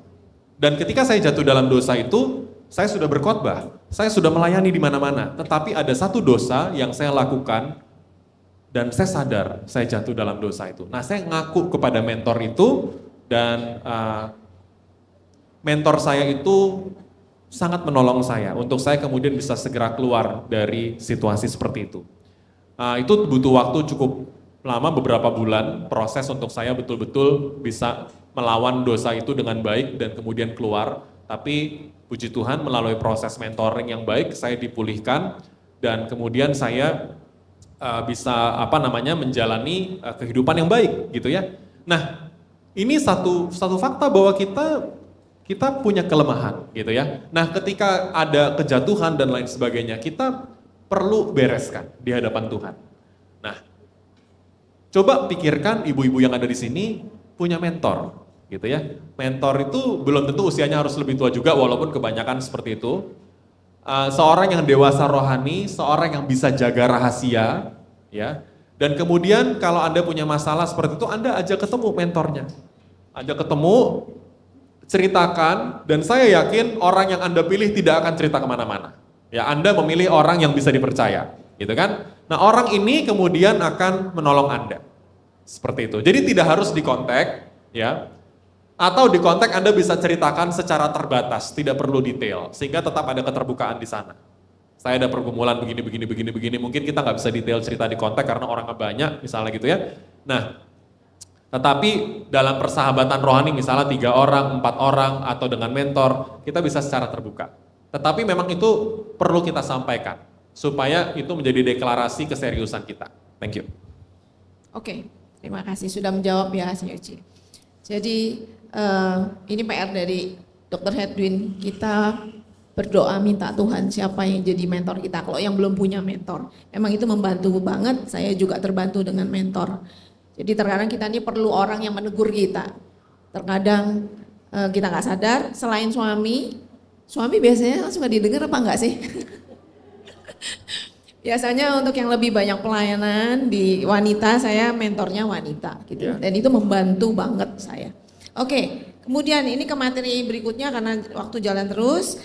Dan ketika saya jatuh dalam dosa itu, saya sudah berkhotbah, saya sudah melayani di mana-mana, tetapi ada satu dosa yang saya lakukan dan saya sadar saya jatuh dalam dosa itu. Nah, saya ngaku kepada mentor itu dan mentor saya itu sangat menolong saya untuk saya kemudian bisa segera keluar dari situasi seperti itu. Itu butuh waktu cukup lama, beberapa bulan proses untuk saya betul-betul bisa melawan dosa itu dengan baik dan kemudian keluar. Tapi puji Tuhan melalui proses mentoring yang baik saya dipulihkan dan kemudian saya bisa menjalani kehidupan yang baik gitu ya. Nah, ini satu fakta bahwa kita punya kelemahan gitu ya. Nah, ketika ada kejatuhan dan lain sebagainya, kita perlu bereskan di hadapan Tuhan. Nah, Coba pikirkan ibu-ibu yang ada di sini punya mentor, gitu ya. Mentor itu belum tentu usianya harus lebih tua juga, walaupun kebanyakan seperti itu. Seorang yang dewasa rohani, seorang yang bisa jaga rahasia, ya. Dan kemudian kalau Anda punya masalah seperti itu, Anda ajak ketemu mentornya. Ajak ketemu, ceritakan, dan saya yakin orang yang Anda pilih tidak akan cerita kemana-mana. Ya, Anda memilih orang yang bisa dipercaya, gitu kan? Nah, orang ini kemudian akan menolong Anda. Seperti itu. Jadi tidak harus dikontak, ya. Atau dikontak Anda bisa ceritakan secara terbatas, tidak perlu detail, sehingga tetap ada keterbukaan di sana. Saya ada pergumulan begini, mungkin kita nggak bisa detail cerita di kontak karena orangnya banyak, misalnya gitu ya. Nah, tetapi dalam persahabatan rohani misalnya 3 orang, 4 orang, atau dengan mentor, kita bisa secara terbuka. Tetapi memang itu perlu kita sampaikan, supaya itu menjadi deklarasi keseriusan kita. Thank you. Oke, terima kasih sudah menjawab ya, Syoji. Jadi ini PR dari Dr. Hedwin, kita berdoa minta Tuhan siapa yang jadi mentor kita. Kalau yang belum punya mentor, memang itu membantu banget. Saya juga terbantu dengan mentor. Jadi terkadang kita ini perlu orang yang menegur kita. Terkadang kita nggak sadar, selain suami biasanya suka didengar apa enggak sih? Biasanya untuk yang lebih banyak pelayanan di wanita, saya mentornya wanita gitu. Dan itu membantu banget saya. Oke, kemudian ini ke materi berikutnya karena waktu jalan terus.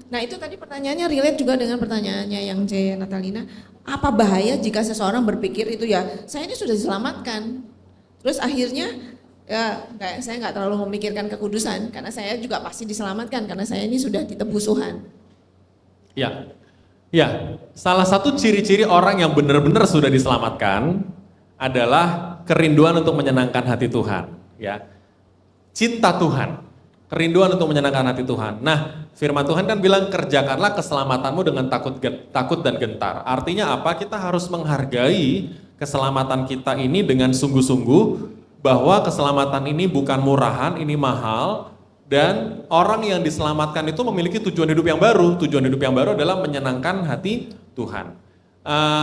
Nah itu tadi pertanyaannya relate juga dengan pertanyaannya yang C. Natalina. Apa bahaya jika seseorang berpikir itu ya saya ini sudah diselamatkan. Terus akhirnya ya saya nggak terlalu memikirkan kekudusan karena saya juga pasti diselamatkan karena saya ini sudah ditebus Tuhan. Ya, salah satu ciri-ciri orang yang benar-benar sudah diselamatkan adalah kerinduan untuk menyenangkan hati Tuhan. Ya, cinta Tuhan, kerinduan untuk menyenangkan hati Tuhan. Nah, firman Tuhan kan bilang kerjakanlah keselamatanmu dengan takut dan gentar. Artinya apa? Kita harus menghargai keselamatan kita ini dengan sungguh-sungguh, bahwa keselamatan ini bukan murahan, ini mahal, dan orang yang diselamatkan itu memiliki tujuan hidup yang baru. Tujuan hidup yang baru adalah menyenangkan hati Tuhan.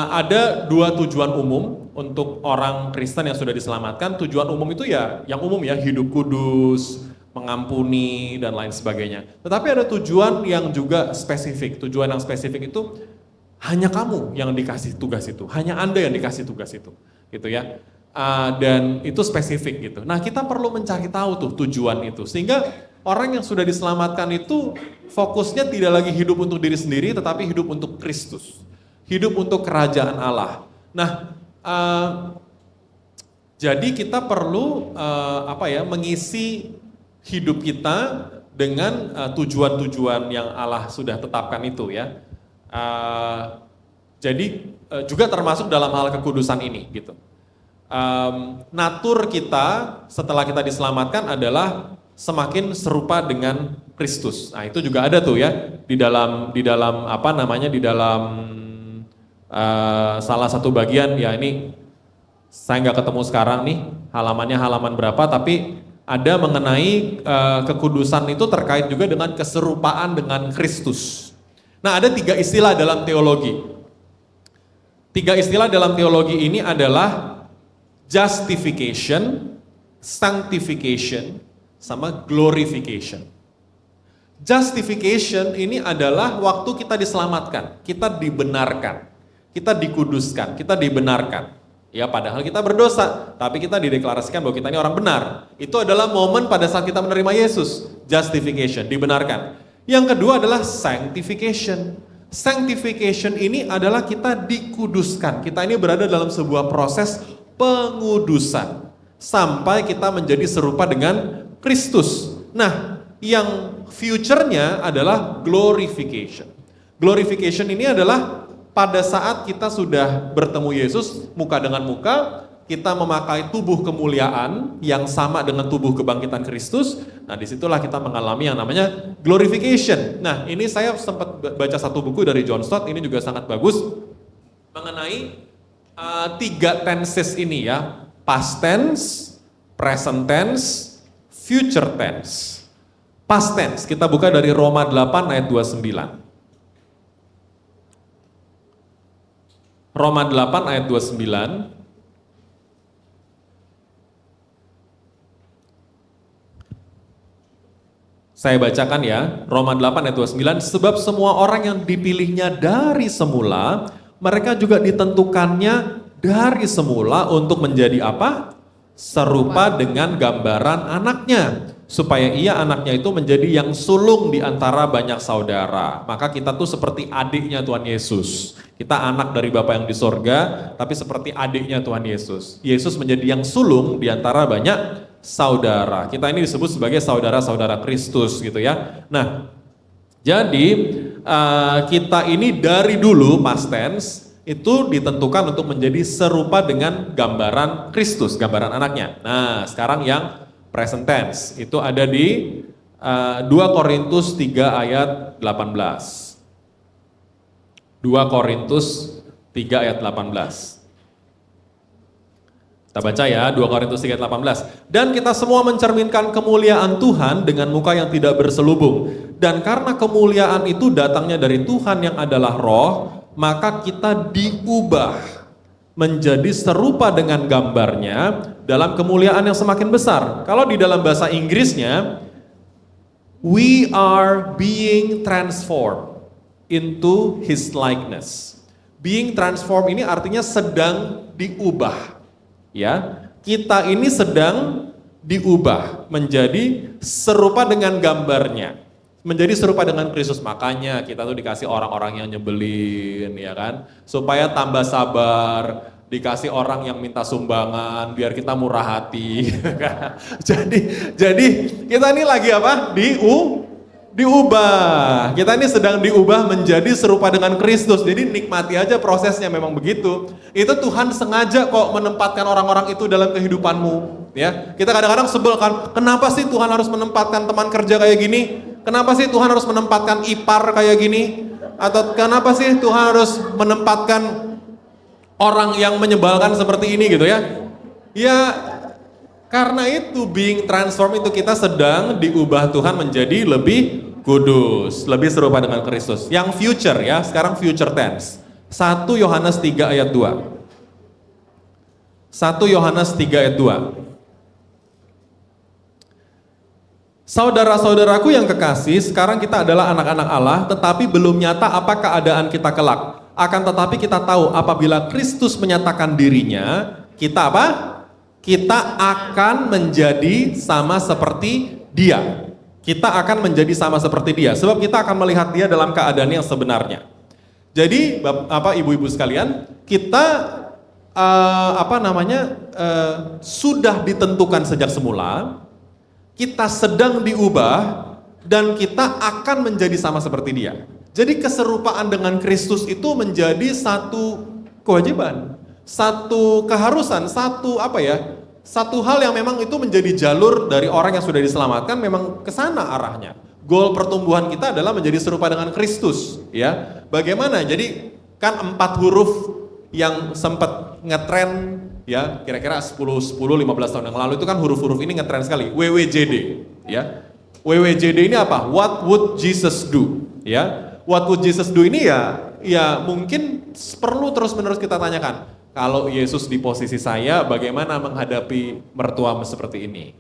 Ada 2 tujuan umum untuk orang Kristen yang sudah diselamatkan. Tujuan umum itu ya, yang umum ya, hidup kudus, mengampuni, dan lain sebagainya. Tetapi ada tujuan yang juga spesifik. Tujuan yang spesifik itu hanya kamu yang dikasih tugas itu, hanya Anda yang dikasih tugas itu, gitu ya. Dan itu spesifik gitu. Nah, kita perlu mencari tahu tuh tujuan itu, sehingga orang yang sudah diselamatkan itu fokusnya tidak lagi hidup untuk diri sendiri, tetapi hidup untuk Kristus, hidup untuk kerajaan Allah. Nah, jadi kita perlu mengisi hidup kita dengan tujuan-tujuan yang Allah sudah tetapkan itu ya. Jadi juga termasuk dalam hal kekudusan ini gitu. Natur kita setelah kita diselamatkan adalah semakin serupa dengan Kristus. Nah, itu juga ada tuh ya di dalam salah satu bagian ya, ini saya nggak ketemu sekarang nih halamannya halaman berapa, tapi ada mengenai kekudusan itu terkait juga dengan keserupaan dengan Kristus. Nah, ada 3 istilah dalam teologi. 3 istilah dalam teologi ini adalah justification, sanctification, sama glorification. Justification ini adalah waktu kita diselamatkan, kita dibenarkan, kita dikuduskan, kita dibenarkan. Ya, padahal kita berdosa, tapi kita dideklarasikan bahwa kita ini orang benar. Itu adalah momen pada saat kita menerima Yesus, justification, dibenarkan. Yang kedua adalah sanctification. Sanctification ini adalah kita dikuduskan. Kita ini berada dalam sebuah proses pengudusan sampai kita menjadi serupa dengan Kristus. Nah, yang future-nya adalah glorification. Glorification ini adalah pada saat kita sudah bertemu Yesus muka dengan muka, kita memakai tubuh kemuliaan yang sama dengan tubuh kebangkitan Kristus. Nah, disitulah kita mengalami yang namanya glorification. Nah, ini saya sempat baca satu buku dari John Stott, ini juga sangat bagus, mengenai 3 tenses ini ya, past tense, present tense, future tense. Past tense, kita buka dari Roma 8 ayat 29. Roma 8 ayat 29. Saya bacakan ya, Roma 8 ayat 29, sebab semua orang yang dipilihnya dari semula, mereka juga ditentukannya dari semula untuk menjadi apa? Serupa dengan gambaran anaknya, supaya ia anaknya itu menjadi yang sulung di antara banyak saudara. Maka kita tuh seperti adiknya Tuhan Yesus. Kita anak dari Bapa yang di sorga, tapi seperti adiknya Tuhan Yesus. Yesus menjadi yang sulung di antara banyak saudara. Kita ini disebut sebagai saudara-saudara Kristus gitu ya. Nah, jadi kita ini dari dulu past tense itu ditentukan untuk menjadi serupa dengan gambaran Kristus, gambaran anaknya. Nah, sekarang yang present tense itu ada di 2 Korintus 3 ayat 18. 2 Korintus 3 ayat 18. Kita baca ya, 2 Korintus 3 ayat 18. Dan kita semua mencerminkan kemuliaan Tuhan dengan muka yang tidak berselubung. Dan karena kemuliaan itu datangnya dari Tuhan yang adalah roh, maka kita diubah menjadi serupa dengan gambarnya dalam kemuliaan yang semakin besar. Kalau di dalam bahasa Inggrisnya, we are being transformed into his likeness. Being transformed ini artinya sedang diubah. Ya, kita ini sedang diubah menjadi serupa dengan gambarnya. Menjadi serupa dengan Kristus. Makanya kita tuh dikasih orang-orang yang nyebelin, ya kan? Supaya tambah sabar, dikasih orang yang minta sumbangan biar kita murah hati. jadi kita ini lagi apa? Diubah. Kita ini sedang diubah menjadi serupa dengan Kristus. Jadi nikmati aja prosesnya, memang begitu. Itu Tuhan sengaja kok menempatkan orang-orang itu dalam kehidupanmu. Ya, kita kadang-kadang sebel kan, kenapa sih Tuhan harus menempatkan teman kerja kayak gini? Kenapa sih Tuhan harus menempatkan ipar kayak gini? Atau kenapa sih Tuhan harus menempatkan orang yang menyebalkan seperti ini gitu ya? Ya, karena itu being transform itu kita sedang diubah Tuhan menjadi lebih kudus, lebih serupa dengan Kristus. Yang future ya, sekarang future tense. 1 Yohanes 3 ayat 2. 1 Yohanes 3 ayat 2. Saudara-saudaraku yang kekasih, sekarang kita adalah anak-anak Allah, tetapi belum nyata apa keadaan kita kelak. Akan tetapi kita tahu apabila Kristus menyatakan dirinya, kita apa? Kita akan menjadi sama seperti Dia. Kita akan menjadi sama seperti Dia, sebab kita akan melihat Dia dalam keadaan yang sebenarnya. Jadi, ibu-ibu sekalian, kita sudah ditentukan sejak semula. Kita sedang diubah dan kita akan menjadi sama seperti Dia. Jadi keserupaan dengan Kristus itu menjadi satu kewajiban, satu keharusan, satu hal yang memang itu menjadi jalur dari orang yang sudah diselamatkan, memang ke sana arahnya. Goal pertumbuhan kita adalah menjadi serupa dengan Kristus, ya. Bagaimana? Jadi kan 4 huruf yang sempat ngetren ya, kira-kira 10-15 tahun yang lalu itu kan huruf-huruf ini ngetren sekali, WWJD, ya. WWJD ini apa? What would Jesus do? Ya. What would Jesus do ini ya mungkin perlu terus-menerus kita tanyakan. Kalau Yesus di posisi saya, bagaimana menghadapi mertua seperti ini?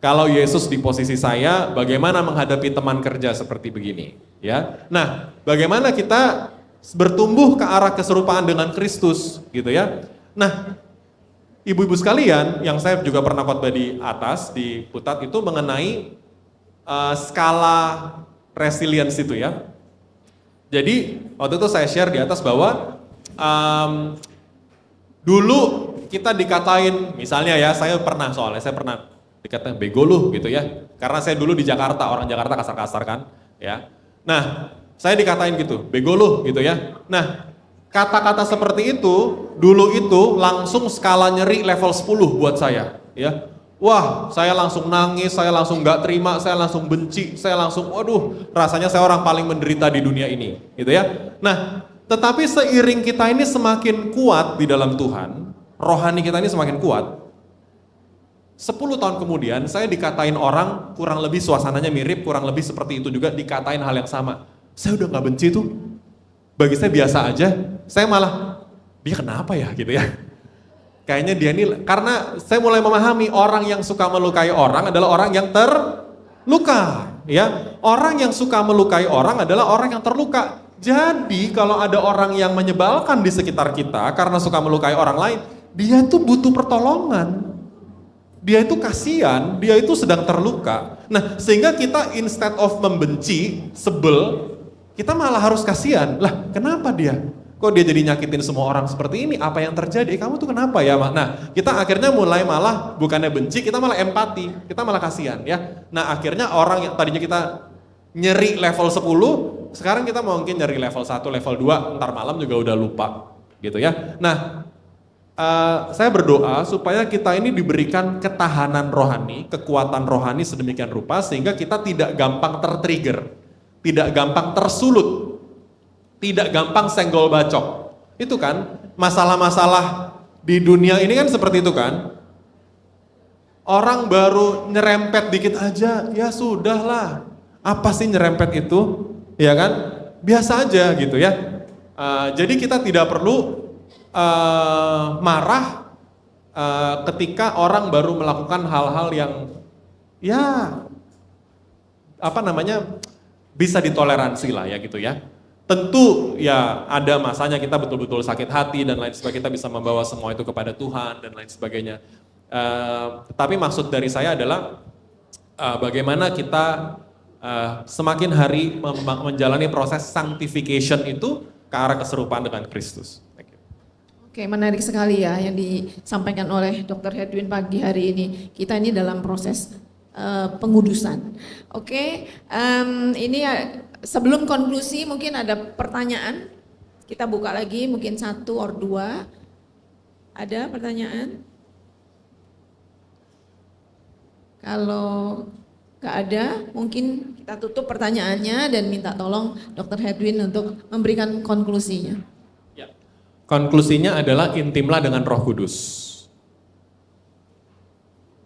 Kalau Yesus di posisi saya, bagaimana menghadapi teman kerja seperti begini? Ya. Nah, bagaimana kita bertumbuh ke arah keserupaan dengan Kristus, gitu ya? Nah, ibu-ibu sekalian, yang saya juga pernah khotbah di atas, di Putat, itu mengenai skala resilience itu ya. Jadi waktu itu saya share di atas bahwa dulu kita dikatain, misalnya ya, saya pernah dikatain bego lu gitu ya. Karena saya dulu di Jakarta, orang Jakarta kasar-kasar kan, ya. Nah, saya dikatain gitu, bego lu gitu ya. Nah, kata-kata seperti itu, dulu itu langsung skala nyeri level 10 buat saya, ya. Wah, saya langsung nangis, saya langsung gak terima, saya langsung benci, saya langsung, waduh, rasanya saya orang paling menderita di dunia ini, gitu ya. Nah, tetapi seiring kita ini semakin kuat di dalam Tuhan, rohani kita ini semakin kuat, 10 tahun kemudian saya dikatain orang, kurang lebih suasananya mirip, kurang lebih seperti itu juga, dikatain hal yang sama. Saya udah gak benci tuh, bagi saya biasa aja, saya malah, dia kenapa ya gitu ya. Kayaknya dia ini, karena saya mulai memahami orang yang suka melukai orang adalah orang yang terluka. ya. Orang yang suka melukai orang adalah orang yang terluka. Jadi kalau ada orang yang menyebalkan di sekitar kita karena suka melukai orang lain, dia itu butuh pertolongan. Dia itu kasihan, dia itu sedang terluka. Nah, sehingga kita instead of membenci, sebel, kita malah harus kasihan. Lah, kenapa dia? Kok dia jadi nyakitin semua orang seperti ini? Apa yang terjadi? Kamu tuh kenapa ya? Nah, kita akhirnya mulai malah bukannya benci, kita malah empati, kita malah kasihan ya. Nah, akhirnya orang yang tadinya kita nyeri level 10, sekarang kita mungkin nyeri level 1, level 2, ntar malam juga udah lupa gitu ya. Nah, saya berdoa supaya kita ini diberikan ketahanan rohani, kekuatan rohani sedemikian rupa sehingga kita tidak gampang tertrigger, tidak gampang tersulut, tidak gampang senggol bacok. Itu kan masalah-masalah di dunia ini kan seperti itu kan. Orang baru nyerempet dikit aja, ya sudahlah. Apa sih nyerempet itu? Ya kan? Biasa aja gitu ya. Jadi kita tidak perlu marah ketika orang baru melakukan hal-hal yang ya apa namanya bisa ditoleransi lah ya gitu ya. Tentu ya ada masanya kita betul-betul sakit hati dan lain sebagainya, kita bisa membawa semua itu kepada Tuhan dan lain sebagainya. Tapi maksud dari saya adalah bagaimana kita semakin hari menjalani proses sanctification itu ke arah keserupaan dengan Kristus. Oke, menarik sekali ya yang disampaikan oleh Dr. Hedwin pagi hari ini. Kita ini dalam proses pengudusan. Oke, ini sebelum konklusi mungkin ada pertanyaan. Kita buka lagi mungkin 1 or 2. Ada pertanyaan? Kalau nggak ada, mungkin kita tutup pertanyaannya dan minta tolong Dr. Hedwin untuk memberikan konklusinya. Konklusinya adalah intimlah dengan Roh Kudus.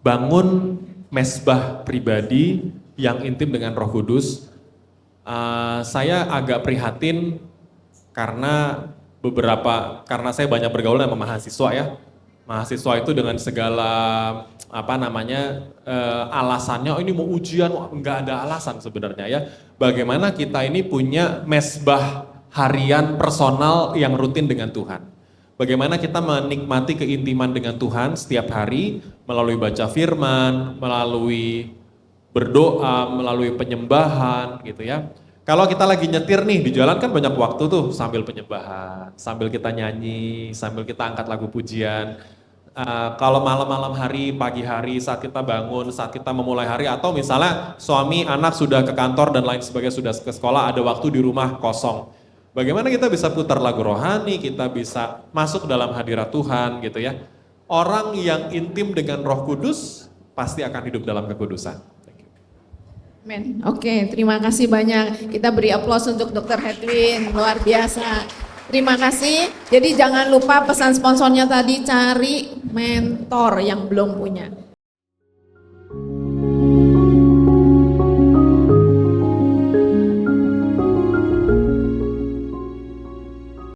Bangun mesbah pribadi yang intim dengan Roh Kudus. Saya agak prihatin karena karena saya banyak bergaul sama mahasiswa ya. Mahasiswa itu dengan segala alasannya, oh ini mau ujian, nggak ada alasan sebenarnya ya. Bagaimana kita ini punya mesbah harian personal yang rutin dengan Tuhan. Bagaimana kita menikmati keintiman dengan Tuhan setiap hari melalui baca firman, melalui berdoa, melalui penyembahan gitu ya. Kalau kita lagi nyetir nih di jalan kan banyak waktu tuh sambil penyembahan, sambil kita nyanyi, sambil kita angkat lagu pujian. Kalau malam-malam hari, pagi hari, saat kita bangun, saat kita memulai hari, atau misalnya suami, anak sudah ke kantor dan lain sebagainya, sudah ke sekolah, ada waktu di rumah kosong. Bagaimana kita bisa putar lagu rohani, kita bisa masuk dalam hadirat Tuhan gitu ya. Orang yang intim dengan Roh Kudus pasti akan hidup dalam kekudusan. Amin. Oke, terima kasih banyak. Kita beri aplaus untuk Dr. Hedwin, luar biasa. Terima kasih. Jadi jangan lupa pesan sponsornya tadi, cari mentor yang belum punya.